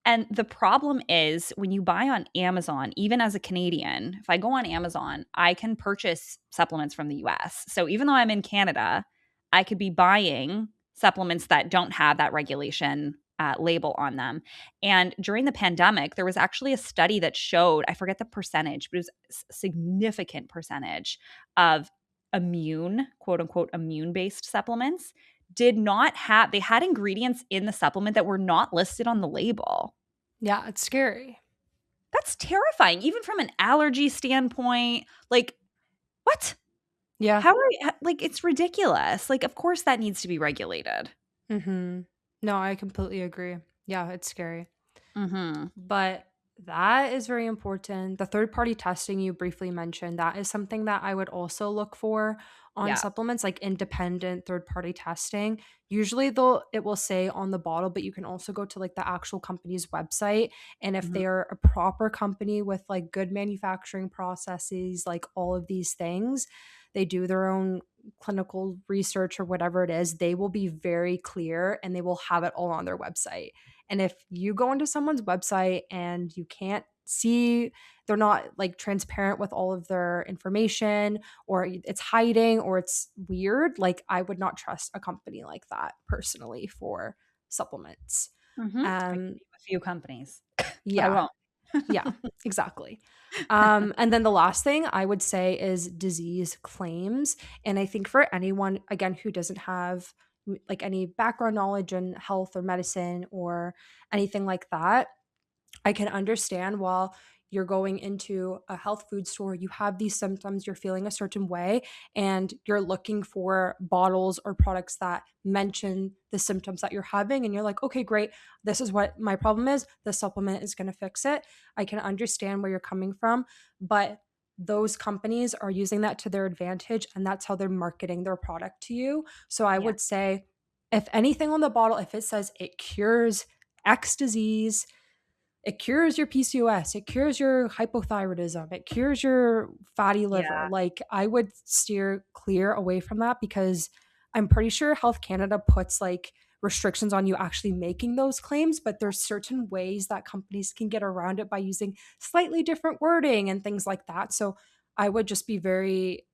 And the problem is when you buy on Amazon, even as a Canadian, if I go on Amazon, I can purchase supplements from the US. So even though I'm in Canada, I could be buying supplements that don't have that regulation label on them. And during the pandemic, there was actually a study that showed, I forget the percentage, but it was a significant percentage of immune, quote unquote, immune based supplements did not have, they had ingredients in the supplement that were not listed on the label. Yeah, it's scary. That's terrifying, even from an allergy standpoint. Like, what? Yeah. How are you, like, it's ridiculous. Like, of course that needs to be regulated. Mhm. No, I completely agree. Yeah, it's scary. Mhm. But that is very important. The third party testing you briefly mentioned, that is something that I would also look for on Yeah. supplements, like independent third party testing. Usually though it will say on the bottle, but you can also go to like the actual company's website. And if Mhm. they're a proper company with like good manufacturing processes, like all of these things, they do their own clinical research or whatever it is, they will be very clear and they will have it all on their website. And if you go into someone's website and you can't see, they're not like transparent with all of their information, or it's hiding or it's weird, like I would not trust a company like that personally for supplements. Mhm. I can Um name a few companies, but I yeah, won't. yeah, exactly. And then the last thing I would say is disease claims. And I think for anyone, again, who doesn't have like any background knowledge in health or medicine or anything like that, I can understand while you're going into a health food store, you have these symptoms, you're feeling a certain way, and you're looking for bottles or products that mention the symptoms that you're having. And you're like, okay, great. This is what my problem is. The supplement is going to fix it. I can understand where you're coming from. But those companies are using that to their advantage, and that's how they're marketing their product to you. So I Yeah. would say, if anything on the bottle, if it says it cures X disease, it cures your PCOS, it cures your hypothyroidism, it cures your fatty liver. Yeah. Like, I would steer clear away from that because I'm pretty sure Health Canada puts like restrictions on you actually making those claims, but there's certain ways that companies can get around it by using slightly different wording and things like that. So I would just be very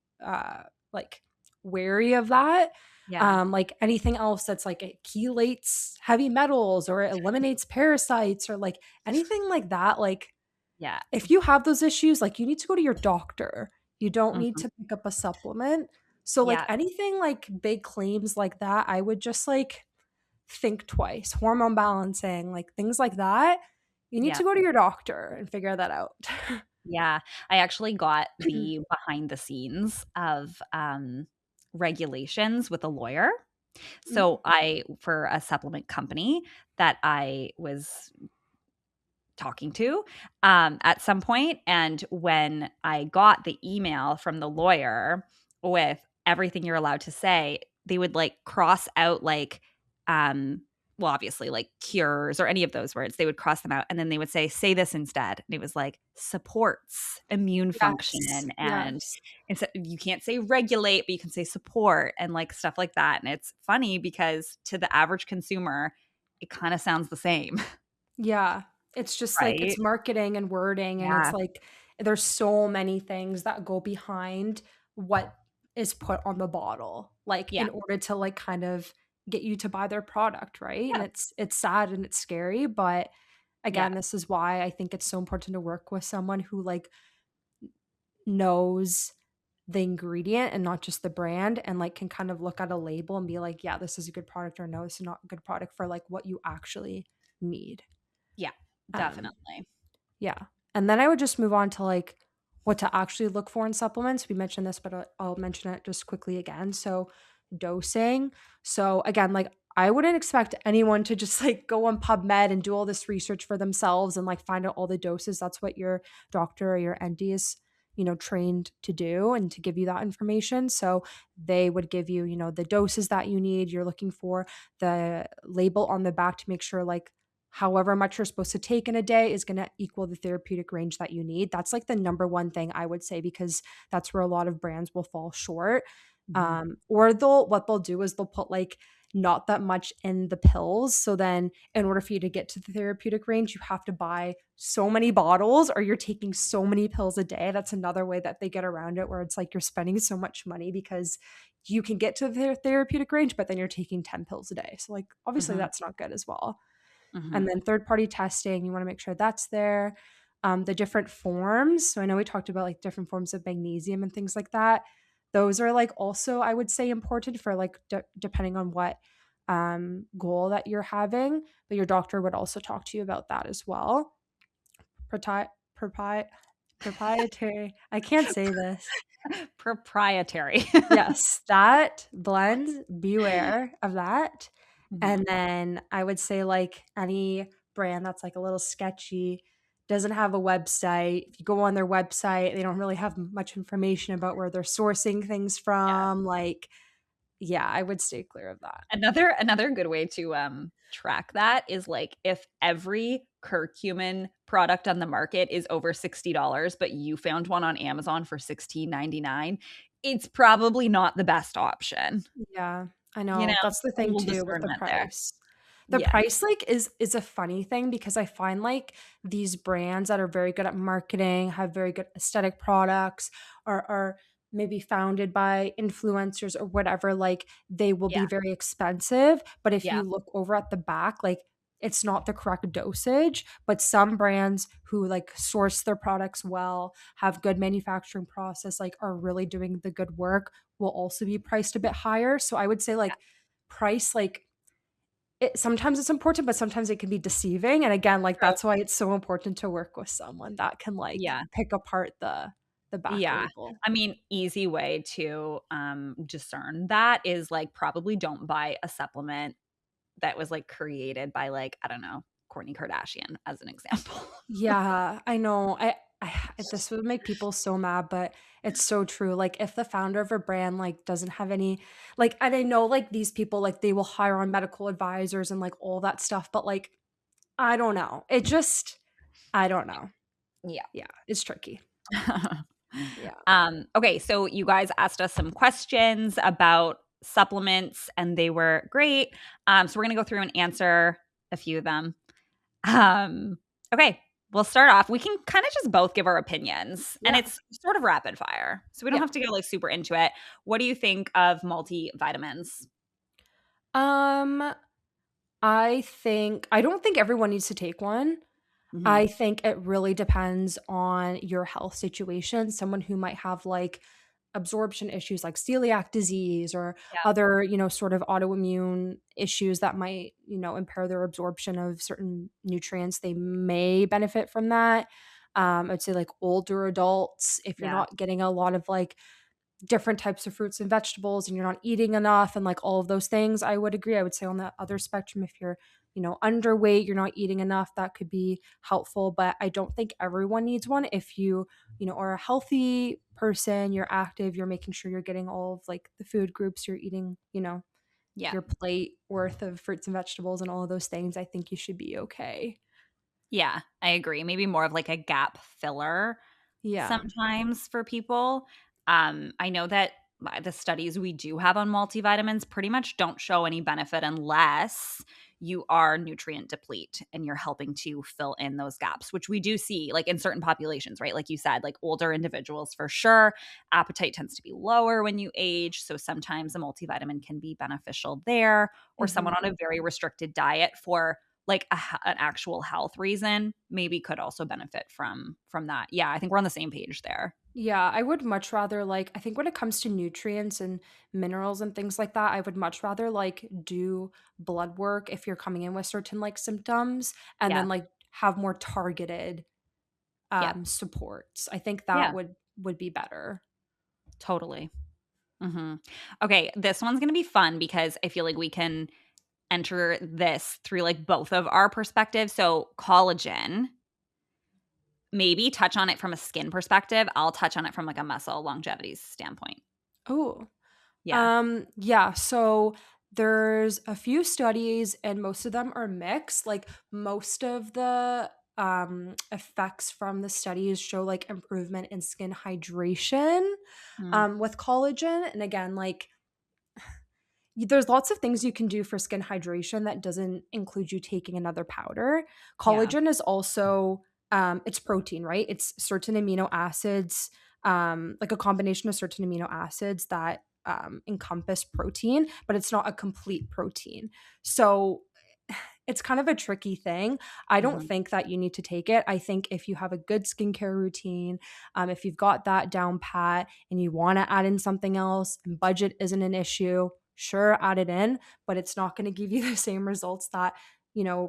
like wary of that. Yeah. Like anything else that's like it chelates heavy metals or it eliminates parasites or like anything like that, like Yeah. if you have those issues, like you need to go to your doctor. You don't need Mhm. to pick up a supplement. So like Yeah. anything like big claims like that, I would just like think twice. Hormone balancing, like things like that. You need Yeah. to go to your doctor and figure that out. Yeah. I actually got the behind the scenes of, regulations with a lawyer. So I for a supplement company that I was talking to at some point, and when I got the email from the lawyer with everything you're allowed to say, they would like cross out like um well obviously like cures or any of those words, they would cross them out and then they would say this instead, and it was like supports immune Yes. function, and Yes. instead you can't say regulate but you can say support and like stuff like that. And it's funny because to the average consumer it kind of sounds the same. Yeah. It's just like it's Right. marketing and wording, and it's Yeah. like there's so many things that go behind what is put on the bottle, like Yeah. in order to like kind of get you to buy their product, right? And Yeah. it's sad and it's scary, but Yeah. again, this is why I think it's so important to work with someone who like knows the ingredient and not just the brand, and like can kind of look at a label and be like, yeah, this is a good product, or no, this is not a good product for like what you actually need. Yeah. Um Definitely. Yeah. And then I would just move on to like what to actually look for in supplements. We mentioned this, but I'll mention it just quickly again. So, dosing. So, again, like I wouldn't expect anyone to just like go on PubMed and do all this research for themselves and like find out all the doses. That's what your doctor or your ND is, trained to do and to give you that information. So they would give you, the doses that you need. You're looking for the label on the back to make sure like however much you're supposed to take in a day is going to equal the therapeutic range that you need. That's like the number one thing I would say, because that's where a lot of brands will fall short. Mhm. Or what they'll do is they'll put like not that much in the pills. So then in order for you to get to the therapeutic range, you have to buy so many bottles or you're taking so many pills a day. That's another way that they get around it, where it's like you're spending so much money because you can get to the therapeutic range, but then you're taking 10 pills a day. So like obviously Mhm. that's not good as well. And Mhm. then third party testing, you want to make sure that's there. The different forms. So I know we talked about like different forms of magnesium and things like that. Those are like also, I would say, important for like depending on what goal that you're having. But your doctor would also talk to you about that as well. Propri- propri- Proprietary. I can't say this. Proprietary. Yes, that blend, beware of that. Mhm. And then I would say like any brand that's like a little sketchy, doesn't have a website. If you go on their website, they don't really have much information about where they're sourcing things Yeah. from. Like, yeah, I would stay clear of that. Another good way to track that is like if every curcumin product on the market is over $60, but you found one on Amazon for 16.99, it's probably not the best option. Yeah, I You know, know. That's the a thing little too with the discernment there. price. The Yeah. price like is a funny thing because I find like these brands that are very good at marketing, have very good aesthetic products, are maybe founded by influencers or whatever, like they will Yeah. be very expensive, but if Yeah. you look over at the back, like it's not the correct dosage, but some brands who like source their products well, have good manufacturing process, like are really doing the good work, will also be priced a bit higher. So I would say like price like sometimes it's important, but sometimes it can be deceiving. And again, like True. that's why it's so important to work with someone that can like Yeah. pick apart the back Yeah. label. I mean, easy way to discern that is like probably don't buy a supplement that was like created by like, I don't know, Kourtney Kardashian as an example. Yeah, I know. This would make people so mad, but it's so true. Like if the founder of a brand like doesn't have any like, and I know like these people like they will hire on medical advisors and like all that stuff, but like I don't know. I don't know. Yeah. Yeah, it's tricky. Yeah. Okay, so you guys asked us some questions about supplements and they were great. So we're gonna go through and answer a few of them. Um, okay, we'll start off. We can kind of just both give our opinions, and Yeah. it's sort of rapid fire, so we don't Yeah. have to go like super into it. What do you think of multivitamins? Um I don't think everyone needs to take one. Hmm. I think it really depends on your health situation. Someone who might have like absorption issues like celiac disease or Yeah, other, sort of autoimmune issues that might, impair their absorption of certain nutrients, they may benefit from that. I'd say like older adults, if you're yeah, not getting a lot of like different types of fruits and vegetables and you're not eating enough and like all of those things, I would agree. I would say on the other spectrum, if you're underweight, you're not eating enough, that could be helpful, but I don't think everyone needs one. If you are a healthy person, you're active, you're making sure you're getting all of like the food groups, you're eating, yeah, your plate worth of fruits and vegetables and all of those things, I think you should be okay. yeah. I agree. Maybe more of like a gap filler Yeah. sometimes for people. I know that the studies we do have on multivitamins pretty much don't show any benefit unless you are nutrient deplete and you're helping to fill in those gaps, which we do see like in certain populations, right? Like you said, like older individuals for sure, appetite tends to be lower when you age. So sometimes a multivitamin can be beneficial there, or someone Mhm. on a very restricted diet for like an actual health reason maybe could also benefit from that. Yeah, I think we're on the same page there. Yeah, I would much rather like I think when it comes to nutrients and minerals and things like that, I would much rather like do blood work if you're coming in with certain like symptoms and Yeah. then like have more targeted Yeah. supports. I think that Yeah. would be better. Totally. Mhm. Okay, this one's gonna be fun because I feel like we can enter this through like both of our perspectives. So collagen, maybe touch on it from a skin perspective. I'll touch on it from like a muscle longevity standpoint. Oh. Yeah. Yeah, so there's a few studies and most of them are mixed. Like most of the effects from the studies show like improvement in skin hydration Mm, with collagen. And again, like there's lots of things you can do for skin hydration that doesn't include you taking another powder. yeah. Collagen is also it's protein, right? It's certain amino acids, like a combination of certain amino acids that encompass protein, but it's not a complete protein. So it's kind of a tricky thing. I don't Mhm. think that you need to take it. I think if you have a good skincare routine, if you've got that down pat and you want to add in something else and budget isn't an issue, sure, add it in, but it's not going to give you the same results that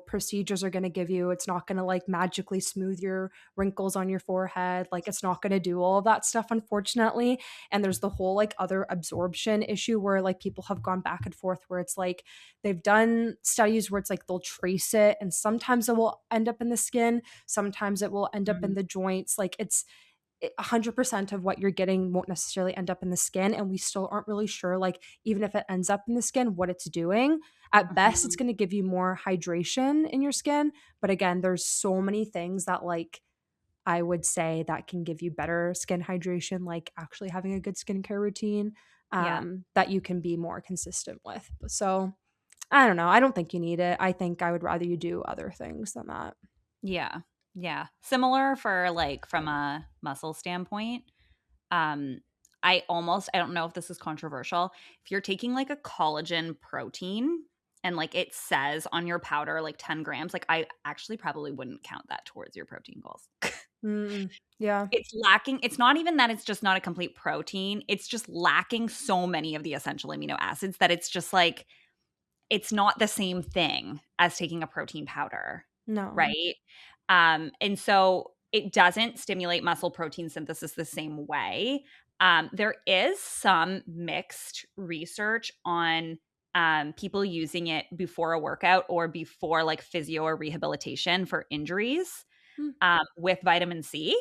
procedures are going to give you. It's not going to like magically smooth your wrinkles on your forehead. Like it's not going to do all of that stuff, unfortunately. And there's the whole like other absorption issue where like people have gone back and forth where it's like they've done studies where it's like they'll trace it and sometimes it will end up in the skin, sometimes it will end up in Mhm. the joints. Like it's 100% of what you're getting won't necessarily end up in the skin, and we still aren't really sure, like even if it ends up in the skin, what it's doing. At best it's Mhm. going to give you more hydration in your skin, but again, there's so many things that like I would say that can give you better skin hydration, like actually having a good skincare routine, Yeah. that you can be more consistent with. So I don't know, I don't think you need it. I think I would rather you do other things than that. Yeah. Yeah. Similar for like from a muscle standpoint. Um, I don't know if this is controversial. If you're taking like a collagen protein and like it says on your powder like 10 grams, like I actually probably wouldn't count that towards your protein goals. Mm, yeah. It's lacking. It's not even that it's just not a complete protein. It's just lacking so many of the essential amino acids that it's just like it's not the same thing as taking a protein powder, No. right? And so it doesn't stimulate muscle protein synthesis the same way. There is some mixed research on people using it before a workout or before like physio or rehabilitation for injuries Mm, with vitamin C,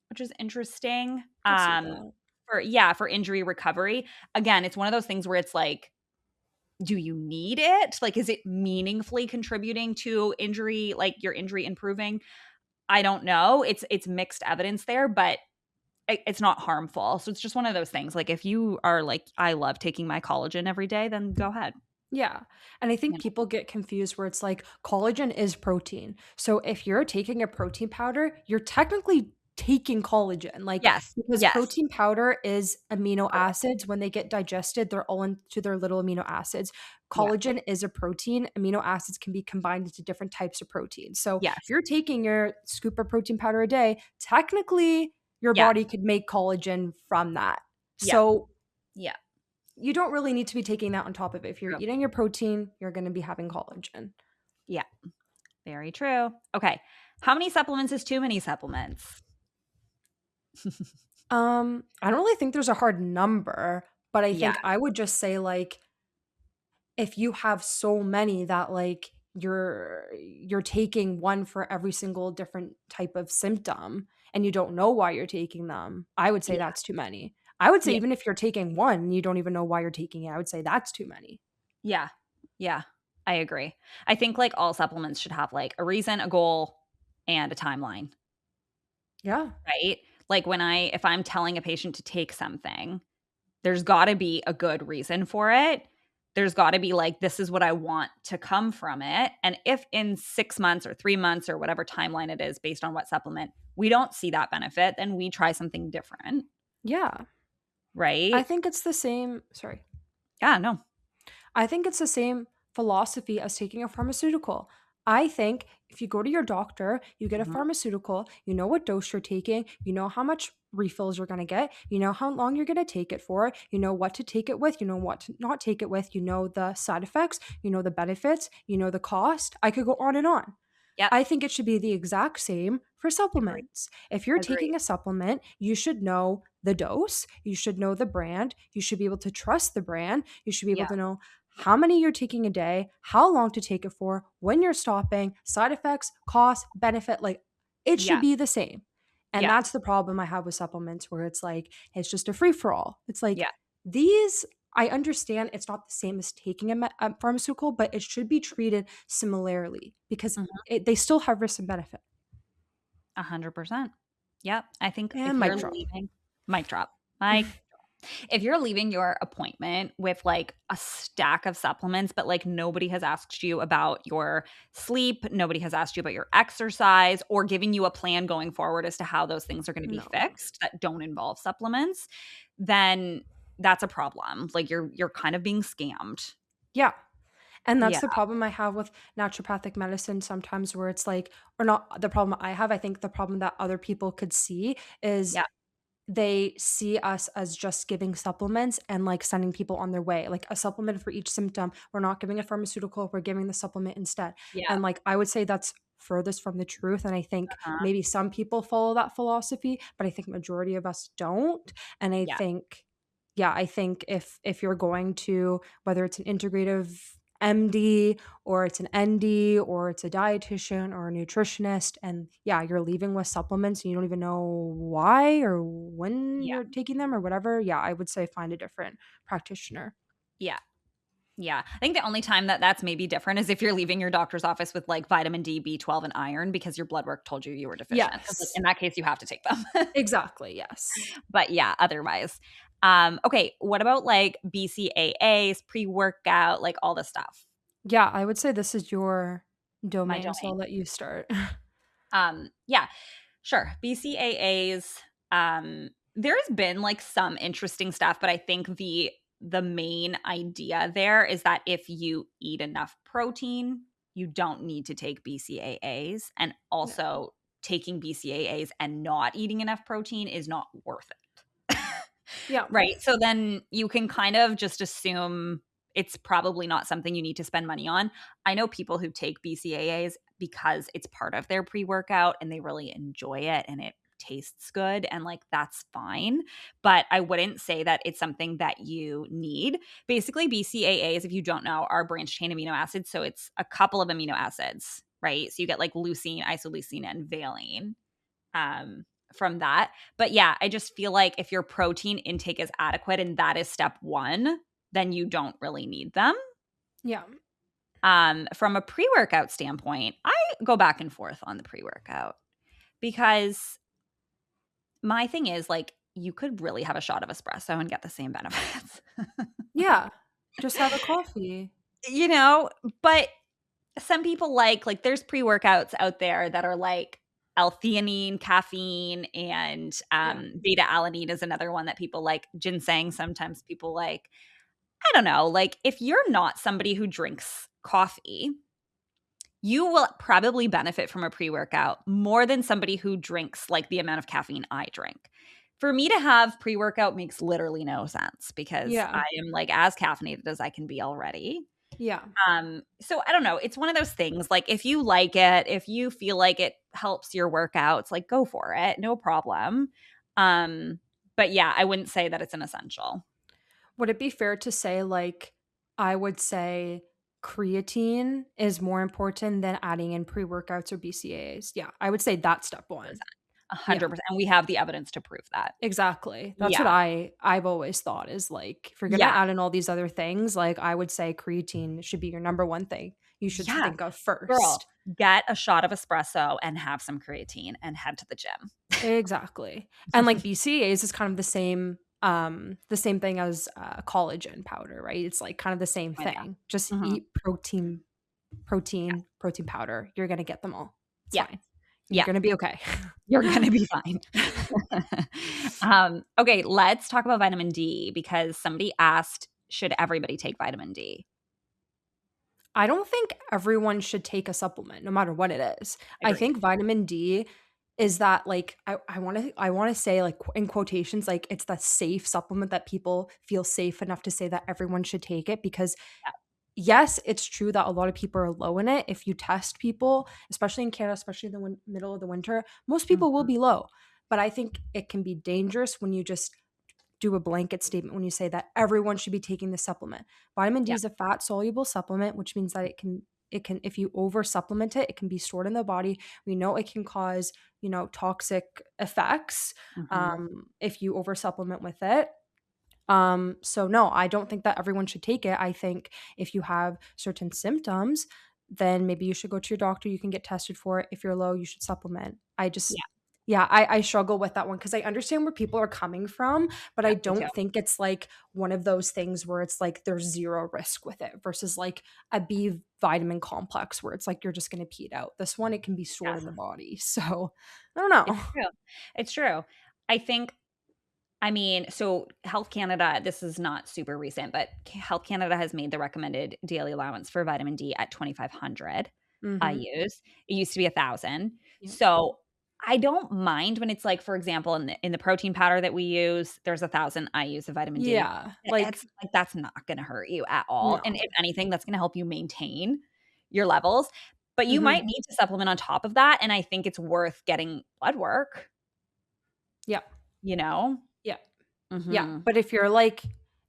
which is interesting. could see that. For injury recovery. Again, it's one of those things where it's like, do you need it? Like, is it meaningfully contributing to injury, like your injury improving? I don't know. It's mixed evidence there, but it's not harmful. So it's just one of those things. Like, if you are like, I love taking my collagen every day, then go ahead. Yeah. And I You think know? people get confused where it's like collagen is protein. So if you're taking a protein powder, you're technically taking collagen. Like Yes. because Yes. protein powder is amino Correct. acids. When they get digested, they're all into their little amino acids. Yeah. Collagen is a protein. Amino acids can be combined into different types of proteins. So if Yes. you're taking your scoop of protein powder a day, technically your Yeah. body could make collagen from that. Yeah. So Yeah. you don't really need to be taking that on top of it. If you're True. eating your protein, you're going to be having collagen. Yeah. Very true. Okay. How many supplements is too many supplements? I don't really think there's a hard number, but I Yeah. think I would just say like if you have so many that like you're taking one for every single different type of symptom and you don't know why you're taking them, I would say Yeah. that's too many. I would say Yeah. even if you're taking one and you don't even know why you're taking it, I would say that's too many. Yeah. Yeah. I agree. I think like all supplements should have like a reason, a goal, and a timeline, Yeah. right? Like if I'm telling a patient to take something, there's got to be a good reason for it. There's got to be like, this is what I want to come from it. And if in 6 months or 3 months or whatever timeline it is based on what supplement, we don't see that benefit, then we try something different, Yeah. I right? think it's the same, sorry. Yeah, no. I think it's the same philosophy as taking a pharmaceutical. I think if you go to your doctor, you get a Mhm. pharmaceutical, you know what dose you're taking, you know how much refills you're going to get, you know how long you're going to take it for, you know what to take it with, you know what to not take it with, you know the side effects, you know the benefits, you know the cost. I could go on and on. Yep. I think it should be the exact same for Agree. supplements. If you're Agree. taking a supplement, you should know the dose, you should know the brand, you should be able to trust the brand, you should be able Yeah. to know how many you're taking a day, how long to take it for, when you're stopping, side effects, cost, benefit. Like, it should Yeah. be the same. And Yeah. that's the problem I have with supplements, where it's like, it's just a free for all. It's like, Yeah. these, I understand it's not the same as taking a pharmaceutical, but it should be treated similarly because Mhm. they still have risk and benefit. 100%. Yep. I think And if mic you're drop. leaving, mic drop. Mic if you're leaving your appointment with like a stack of supplements, but like nobody has asked you about your sleep, nobody has asked you about your exercise, or giving you a plan going forward as to how those things are going to be No. fixed that don't involve supplements, then that's a problem. Like you're kind of being scammed. Yeah. And that's Yeah. the problem I have with naturopathic medicine sometimes, where it's like, or not the problem I have, I think the problem that other people could see is Yeah. they see us as just giving supplements and like sending people on their way, like a supplement for each symptom. We're not giving a pharmaceutical, we're giving the supplement instead. Yeah. And like, I would say that's furthest from the truth. And I think Uh-huh. maybe some people follow that philosophy, but I think majority of us don't. And I Yeah. think, yeah, I think if you're going to, whether it's an integrative MD or it's an ND or it's a dietitian or a nutritionist, and yeah, you're leaving with supplements and you don't even know why or when Yeah. you're taking them or whatever, yeah, I would say find a different practitioner. Yeah. Yeah. I think the only time that that's maybe different is if you're leaving your doctor's office with like vitamin D, B12, and iron because your blood work told you you were deficient. 'Cause, like, Yes, in that case, you have to take them. exactly. Yes. But yeah, otherwise. Okay. What about like BCAAs, pre workout, like all this stuff? Yeah, I would say this is your My domain, so domain. I'll let you start. Yeah, sure. BCAAs. There's been like some interesting stuff, but I think the main idea there is that if you eat enough protein, you don't need to take BCAAs. And Yeah. also taking BCAAs and not eating enough protein is not worth it. Yeah. Right. So then you can kind of just assume it's probably not something you need to spend money on. I know people who take BCAAs because it's part of their pre workout and they really enjoy it and it tastes good and like that's fine. But I wouldn't say that it's something that you need. Basically, BCAAs, if you don't know, are branched chain amino acids. So it's a couple of amino acids, right? So you get like leucine, isoleucine, and valine. From that. But yeah, I just feel like if your protein intake is adequate and that is step one, then you don't really need them. Yeah. From a pre workout standpoint, I go back and forth on the pre workout because my thing is like, you could really have a shot of espresso and get the same benefits, Yeah. Just have a coffee. you know? But some people like there's pre workouts out there that are like L-theanine, caffeine, and Yeah. beta alanine is another one that people like. Ginseng, sometimes people like. I don't know. Like, if you're not somebody who drinks coffee, you will probably benefit from a pre workout more than somebody who drinks like the amount of caffeine I drink. For me to have pre workout makes literally no sense because Yeah. I am like as caffeinated as I can be already. Yeah. So I don't know. It's one of those things. Like if you like it, if you feel like it helps your workouts, like go for it, no problem. But yeah, I wouldn't say that it's an essential. Would it be fair to say, like, I would say creatine is more important than adding in pre-workouts or BCAAs? Yeah, I would say that's step one. 100%. Yeah, 100%. And we have the evidence to prove that. exactly. That's what Yeah. I've always thought is like, if you're gonna Yeah. add in all these other things, like I would say creatine should be your number one thing you should Yeah. think of Girl, first. get a shot of espresso and have some creatine and head to the gym. Exactly. And like BCAAs is kind of the same thing as collagen powder, right? It's like kind of the same Oh, thing. Just yeah. Mhm. eat protein powder. You're gonna get them all. It's Yeah. fine. You're Yeah. gonna be okay. You're going to be fine. Okay, let's talk about vitamin D because somebody asked, should everybody take vitamin D? I don't think everyone should take a supplement, no matter what it is. I Agreed. think vitamin D is that like I want to say like in quotations like it's the safe supplement that people feel safe enough to say that everyone should take it because Yeah. yes, it's true that a lot of people are low in it. If you test people, especially in Canada, especially in the middle of the winter, most people will Mhm. be low. But I think it can be dangerous when you just do a blanket statement when you say that everyone should be taking this supplement. Vitamin D Yeah. is a fat soluble supplement, which means that it can, if you over supplement it, it can be stored in the body. We know it can cause, toxic effects Mhm. if you over supplement with it. So no, I don't think that everyone should take it. I think if you have certain symptoms, then maybe you should go to your doctor. You can get tested for it. If you're low, you should supplement. Yeah. Yeah, I struggle with that one because I understand where people are coming from, but Yeah, I me too. don't think it's like one of those things where it's like there's zero risk with it versus like a B vitamin complex where it's like you're just going to pee it out. This one, it can be stored in the Yes. body. So I don't know. It's true. It's true. I think so Health Canada, this is not super recent, but Health Canada has made the recommended daily allowance for vitamin D at 2,500 Mm-hmm. IUs. It used to be 1,000. Yep. So I don't mind when it's like, for example, in the protein powder that we use, there's 1,000 IUs of vitamin D. Yeah. Like, It's like that's not going to hurt you at all, and no. if anything, that's going to help you maintain your levels. But you Mm-hmm. might need to supplement on top of that, and I think it's worth getting blood work. Yeah. You know. Yeah. Yeah, Hmm. but if you're like,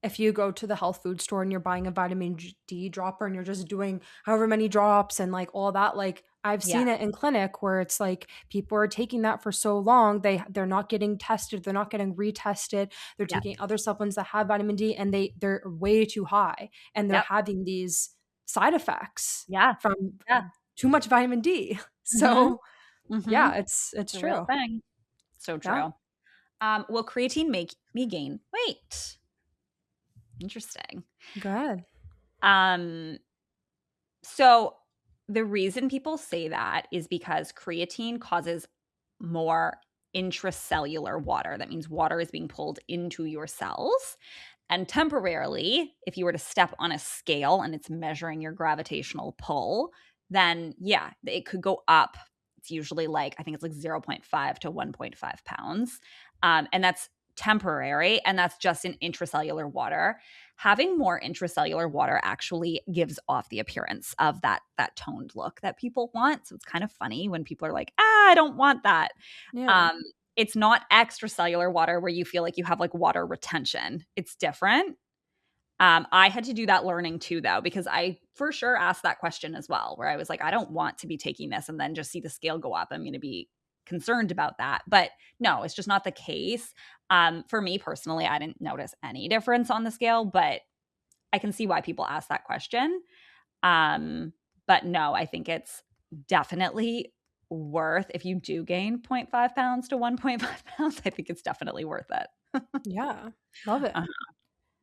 if you go to the health food store and you're buying a D dropper and you're just doing however many drops and like all that, like I've Yeah. seen it in clinic where it's like people are taking that for so long, they're not getting tested, they're not getting retested, they're Yeah. taking other supplements that have vitamin D and they're way too high and they're Yep. having these side effects Yeah. from Yeah. too much vitamin D. Mhm. So Mhm. yeah, it's It's a real true. thing. So Yeah, true. Will creatine make me gain weight? Interesting. good. Um, so the reason people say that is because creatine causes more intracellular water. That means water is being pulled into your cells. And temporarily, if you were to step on a scale and it's measuring your gravitational pull, then yeah, it could go up. It's usually like, I think it's like zero point 0.5 to 1.5 pounds. And that's temporary, and that's just in intracellular water. Having more intracellular water actually gives off the appearance of that toned look that people want. So it's kind of funny when people are like, I don't want that. Yeah. Um, it's not extracellular water where you feel like you have like water retention. It's different. I had to do that learning too, though, because I for sure asked that question as well, where I was like, I don't want to be taking this and then just see the scale go up. I'm going to be concerned about that. But no, it's just not the case. For me personally, I didn't notice any difference on the scale, but I can see why people ask that question. But no, I think it's definitely worth if you do gain zero point 0.5 pounds to 1.5 pounds, I think it's definitely worth it. Yeah. Love it. Uh,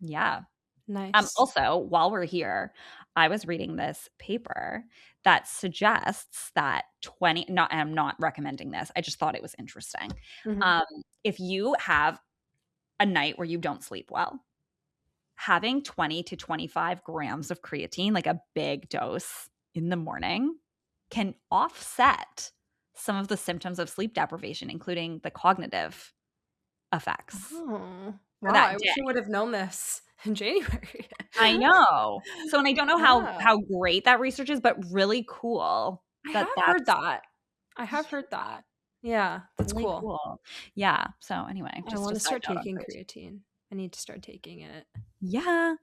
yeah. Nice. Also, while we're here, I was reading this paper that suggests that 20, not, I'm not recommending this. I just thought it was interesting. Mhm. Um, if you have a night where you don't sleep well, having 20 to 25 grams of creatine, like a big dose in the morning, can offset some of the symptoms of sleep deprivation, including the cognitive effects Oh, for wow, that I day. wish I would have known this in January. I know. So, and I don't know Yeah, how great that research is, but really cool I that have heard that's that. I have heard that. Yeah, that's really cool. cool. Yeah. So anyway, I just a wanna side start note on taking creatine. creatine. I need to start taking it. Yeah.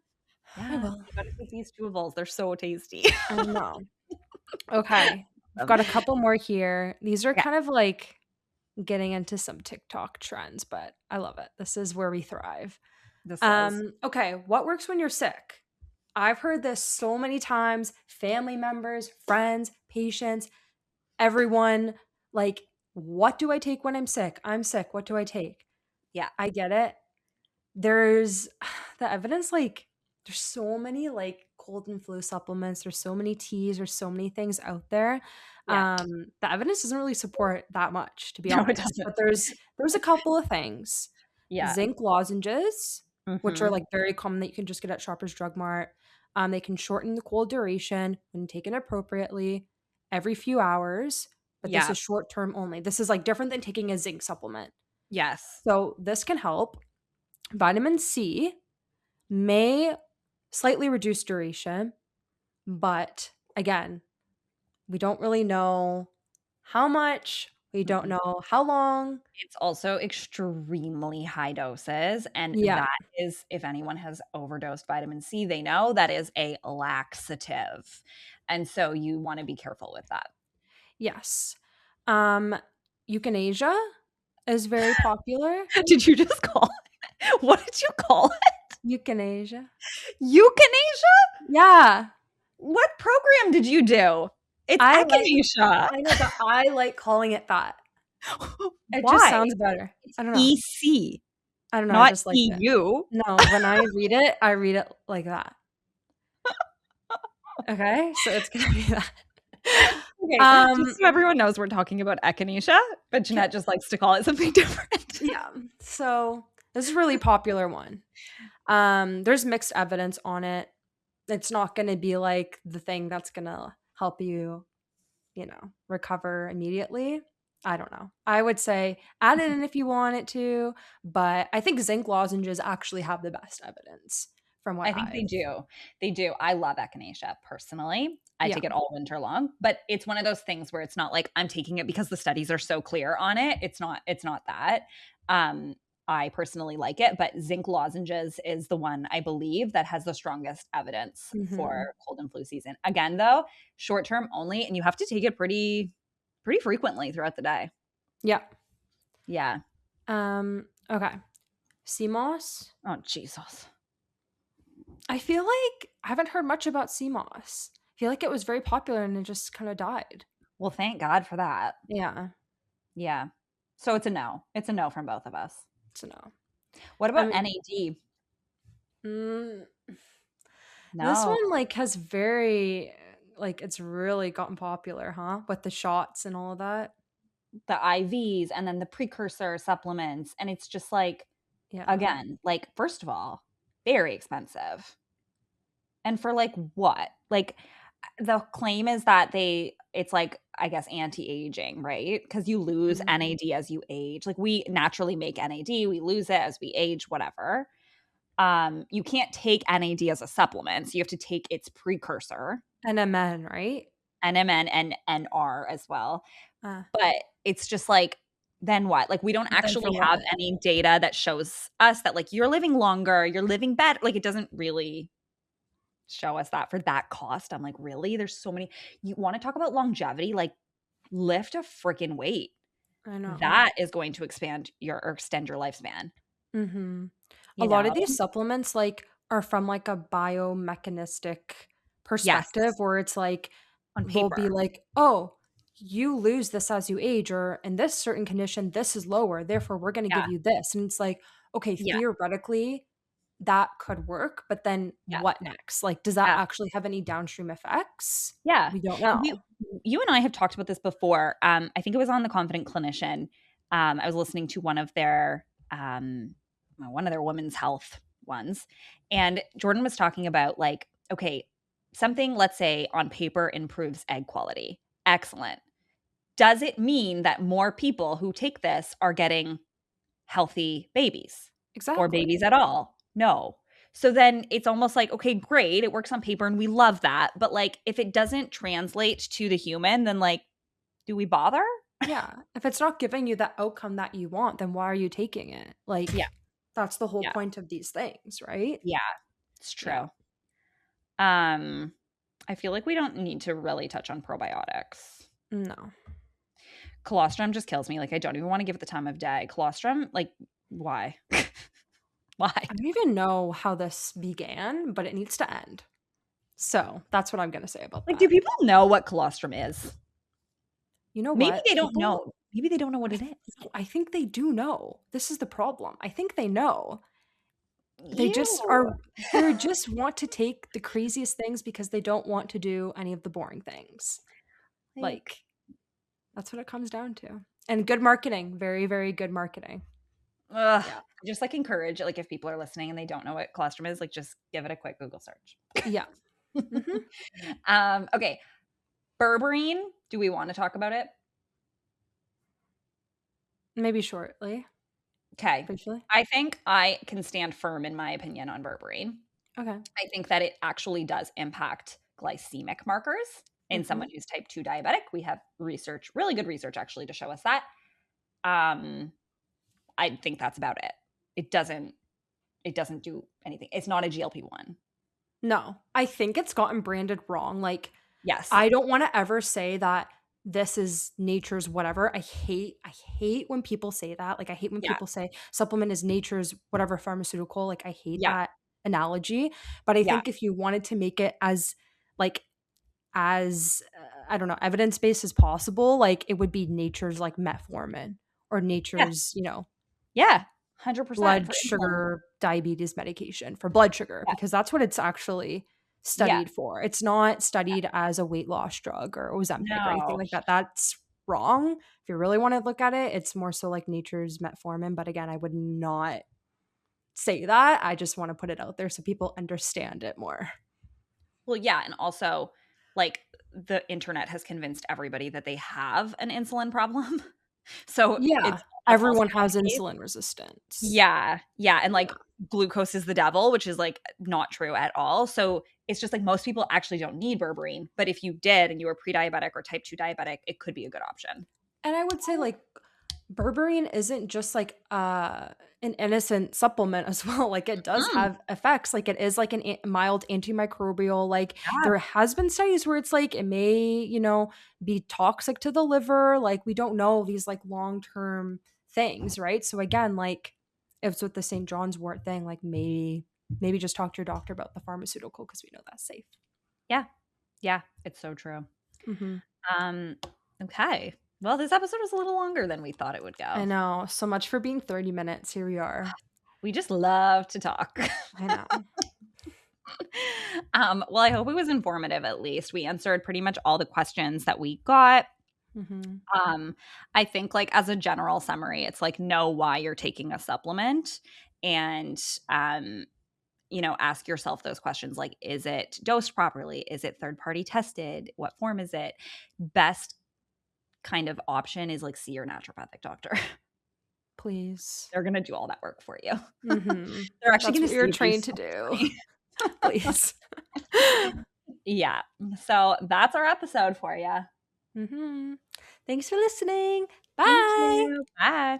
I Yeah. will. You gotta take these chewables. They're so tasty. I know. Okay, I've Um, got a couple more here. These are yeah, kind of like getting into some TikTok trends, but I love it. This is where we thrive. this is. Okay, what works when you're sick? I've heard this so many times. Family members, friends, patients, everyone, like, what do I take when I'm sick? I'm sick. What do I take? Yeah. I get it. There's the evidence, like, there's so many like cold and flu supplements, there's so many teas, there's so many things out there. Yeah. The evidence doesn't really support that much, to be No, it honest. doesn't. But there's a couple of things. Yeah. Zinc lozenges, which are Mhm. like very common that you can just get at Shoppers Drug Mart. They can shorten the cold duration when taken appropriately every few hours, but this Yeah. is short term only. This is like different than taking a zinc supplement. Yes. So this can help. Vitamin C may slightly reduce duration, but again, we don't really know how much. We don't know how long. It's also extremely high doses, and Yeah. that is, if anyone has overdosed vitamin C, they know that is a laxative, and so you wanna be careful with that. Yes. Um, Euthanasia is very popular. Did you just call it? What did you call it? Euthanasia. Euthanasia? Yeah. What program did you do? It's I like echinacea. I know, but I like calling it that. It just Why? sounds better. It's I don't know. EC, I don't know, I not just like it. EU. No, when I read it like that. Okay? So it's gonna be that. Okay, just Um, so everyone knows, we're talking about echinacea, but okay. Jeanette just likes to call it something different. Yeah. So this is a really popular one. There's mixed evidence on it. It's not gonna be like the thing that's gonna help you, recover immediately. I don't know. I would say add it in if you want it to, but I think zinc lozenges actually have the best evidence from what I think they I've do. They do. I love echinacea personally. I yeah. take it all winter long, but it's one of those things where it's not like I'm taking it because the studies are so clear on it. It's not that. Um I personally like it, but zinc lozenges is the one I believe that has the strongest evidence Mhm. for cold and flu season. Again though, short term only, and you have to take it pretty frequently throughout the day. Yeah. Yeah. Okay. CMOS. Oh Jesus. I feel like I haven't heard much about CMOS. I feel like it was very popular and it just kind of died. Well, thank God for that. Yeah. Yeah. So it's a no. It's a no from both of us. So no. What I about mean, NAD? mm, this No. one like has very like it's really gotten popular, huh? With the shots and all of that. The IVs and then the precursor supplements. And it's just like, Yeah. again, like, first of all, very expensive. And for like what? Like, the claim is that it's like, I guess, anti aging, right? Because you lose Mhm. NAD as you age. Like, we naturally make NAD, we lose it as we age, whatever. You can't take NAD as a supplement. So you have to take its precursor, NMN, right? NMN and NR as well. Uh, But it's just like, then what? Like, we don't but then for actually have what? any data that shows us that, like, you're living longer, you're living better. Like, it doesn't really show us that for that cost. I'm like, really? There's so many. You want to talk about longevity? Like, lift a freaking weight. I know. That is going to expand your or extend your lifespan, Mhm. A you lot know? of these supplements, like, are from, like, a biomechanistic Yes, perspective where it's like, on they'll be paper. like, "Oh, you lose this as you age," or, "In this certain condition, this is lower, therefore, we're gonna give Yeah. you this," and it's like, okay, Yeah. theoretically, that could work, but then Yeah. what next? Like, does that Yeah. actually have any downstream effects? Yeah. We don't You know. you and I have talked about this before. I think it was on The Confident Clinician. I was listening to one of their women's health ones, and Jordan was talking about, like, okay, something, let's say, on paper improves egg quality. Excellent. Does it mean that more people who take this are getting healthy babies or Exactly. babies at all? No. So then it's almost like, okay, great, it works on paper and we love that, but, like, if it doesn't translate to the human, then, like, do we bother? Yeah. If it's not giving you that outcome that you want, then why are you taking it? Yeah, Like, that's the whole yeah, point of these things, right? yeah, it's Yeah. true. Um, I feel like we don't need to really touch on probiotics. No. Colostrum just kills me. Like, I don't even want to give it the time of day. Colostrum, like, why? Why? I don't even know how this began, but it needs to end. So that's what I'm going to say about Like, do that. people know what colostrum is? You know Maybe what? they don't People, know. Maybe they don't know what I, it th- is. no, I think they do know. This is the problem. I think they know. They just Ew. are, they just want to take the craziest things because they don't want to do any of the boring things. Like, Like, that's what it comes down to. And good marketing. Very, very good marketing. ugh. Yeah. Just, like, encourage, like, if people are listening and they don't know what colostrum is, like, just give it a quick Google search. Yeah. Mhm. Okay. Berberine. Do we want to talk about it? Maybe shortly, Okay. briefly. I think I can stand firm in my opinion on berberine. Okay. I think that it actually does impact glycemic markers. in someone who's type 2 diabetic. We have research, really good research actually, to show us that. I think that's about it. It doesn't do anything. It's not a GLP-1. No, I think it's gotten branded wrong. Like, Yes. I don't want to ever say that this is nature's whatever. I hate when people say that. Like, I hate when Yeah. people say supplement is nature's whatever pharmaceutical. Like, I hate Yeah. that analogy. But I Yeah. think if you wanted to make it as like as I don't know, evidence-based as possible, like it would be nature's like metformin or Yeah. nature's, Yeah. 100% blood for insulin. sugar diabetes medication for blood sugar Yeah. because that's what it's actually Yeah. studied for. It's not studied as a weight loss drug or Ozempic or anything No. like that. That's wrong. If you really want to look at it, it's more so like nature's metformin. But again, I would not say that. I just want to put it out there so people understand it more. Well, yeah, and also, like, the internet has convinced everybody that they have an insulin problem. So Yeah. that's also Everyone not has the case. insulin resistance. Yeah, yeah, and, Yeah. like, glucose is the devil, which is, like, not true at all. So it's just, like, most people actually don't need berberine, but if you did and you were pre-diabetic or type 2 diabetic, it could be a good option. And I would say like berberine isn't just like an innocent supplement as well. Like it does Mm, have effects. Like it is like mild antimicrobial. Like yeah, there has been studies where it's like it may, be toxic to the liver. Like we don't know these like long-term things, right? So again, like if it's with the St. John's wort thing, like maybe just talk to your doctor about the pharmaceutical because we know that's safe. yeah, yeah, it's so true. Hmm. Um, okay. Well, this episode was a little longer than we thought it would I go. know. So much for being 30 minutes. Here we are. We just love to talk. I know. Well, I hope it was informative at least. We answered pretty much all the questions that we got. Hmm. Um, I think like as a general summary, it's like know why you're taking a supplement and ask yourself those questions like is it dosed properly? Is it third party tested? What form is it? Best kind of option is like see your naturopathic doctor. Please. They're going to do all that work for you. Mhm. They're actually That's going what to you're save you trained so to do. much Please. money. Yeah. So that's our episode for you. Mhm. Thanks for listening. Thank Bye. you. Bye.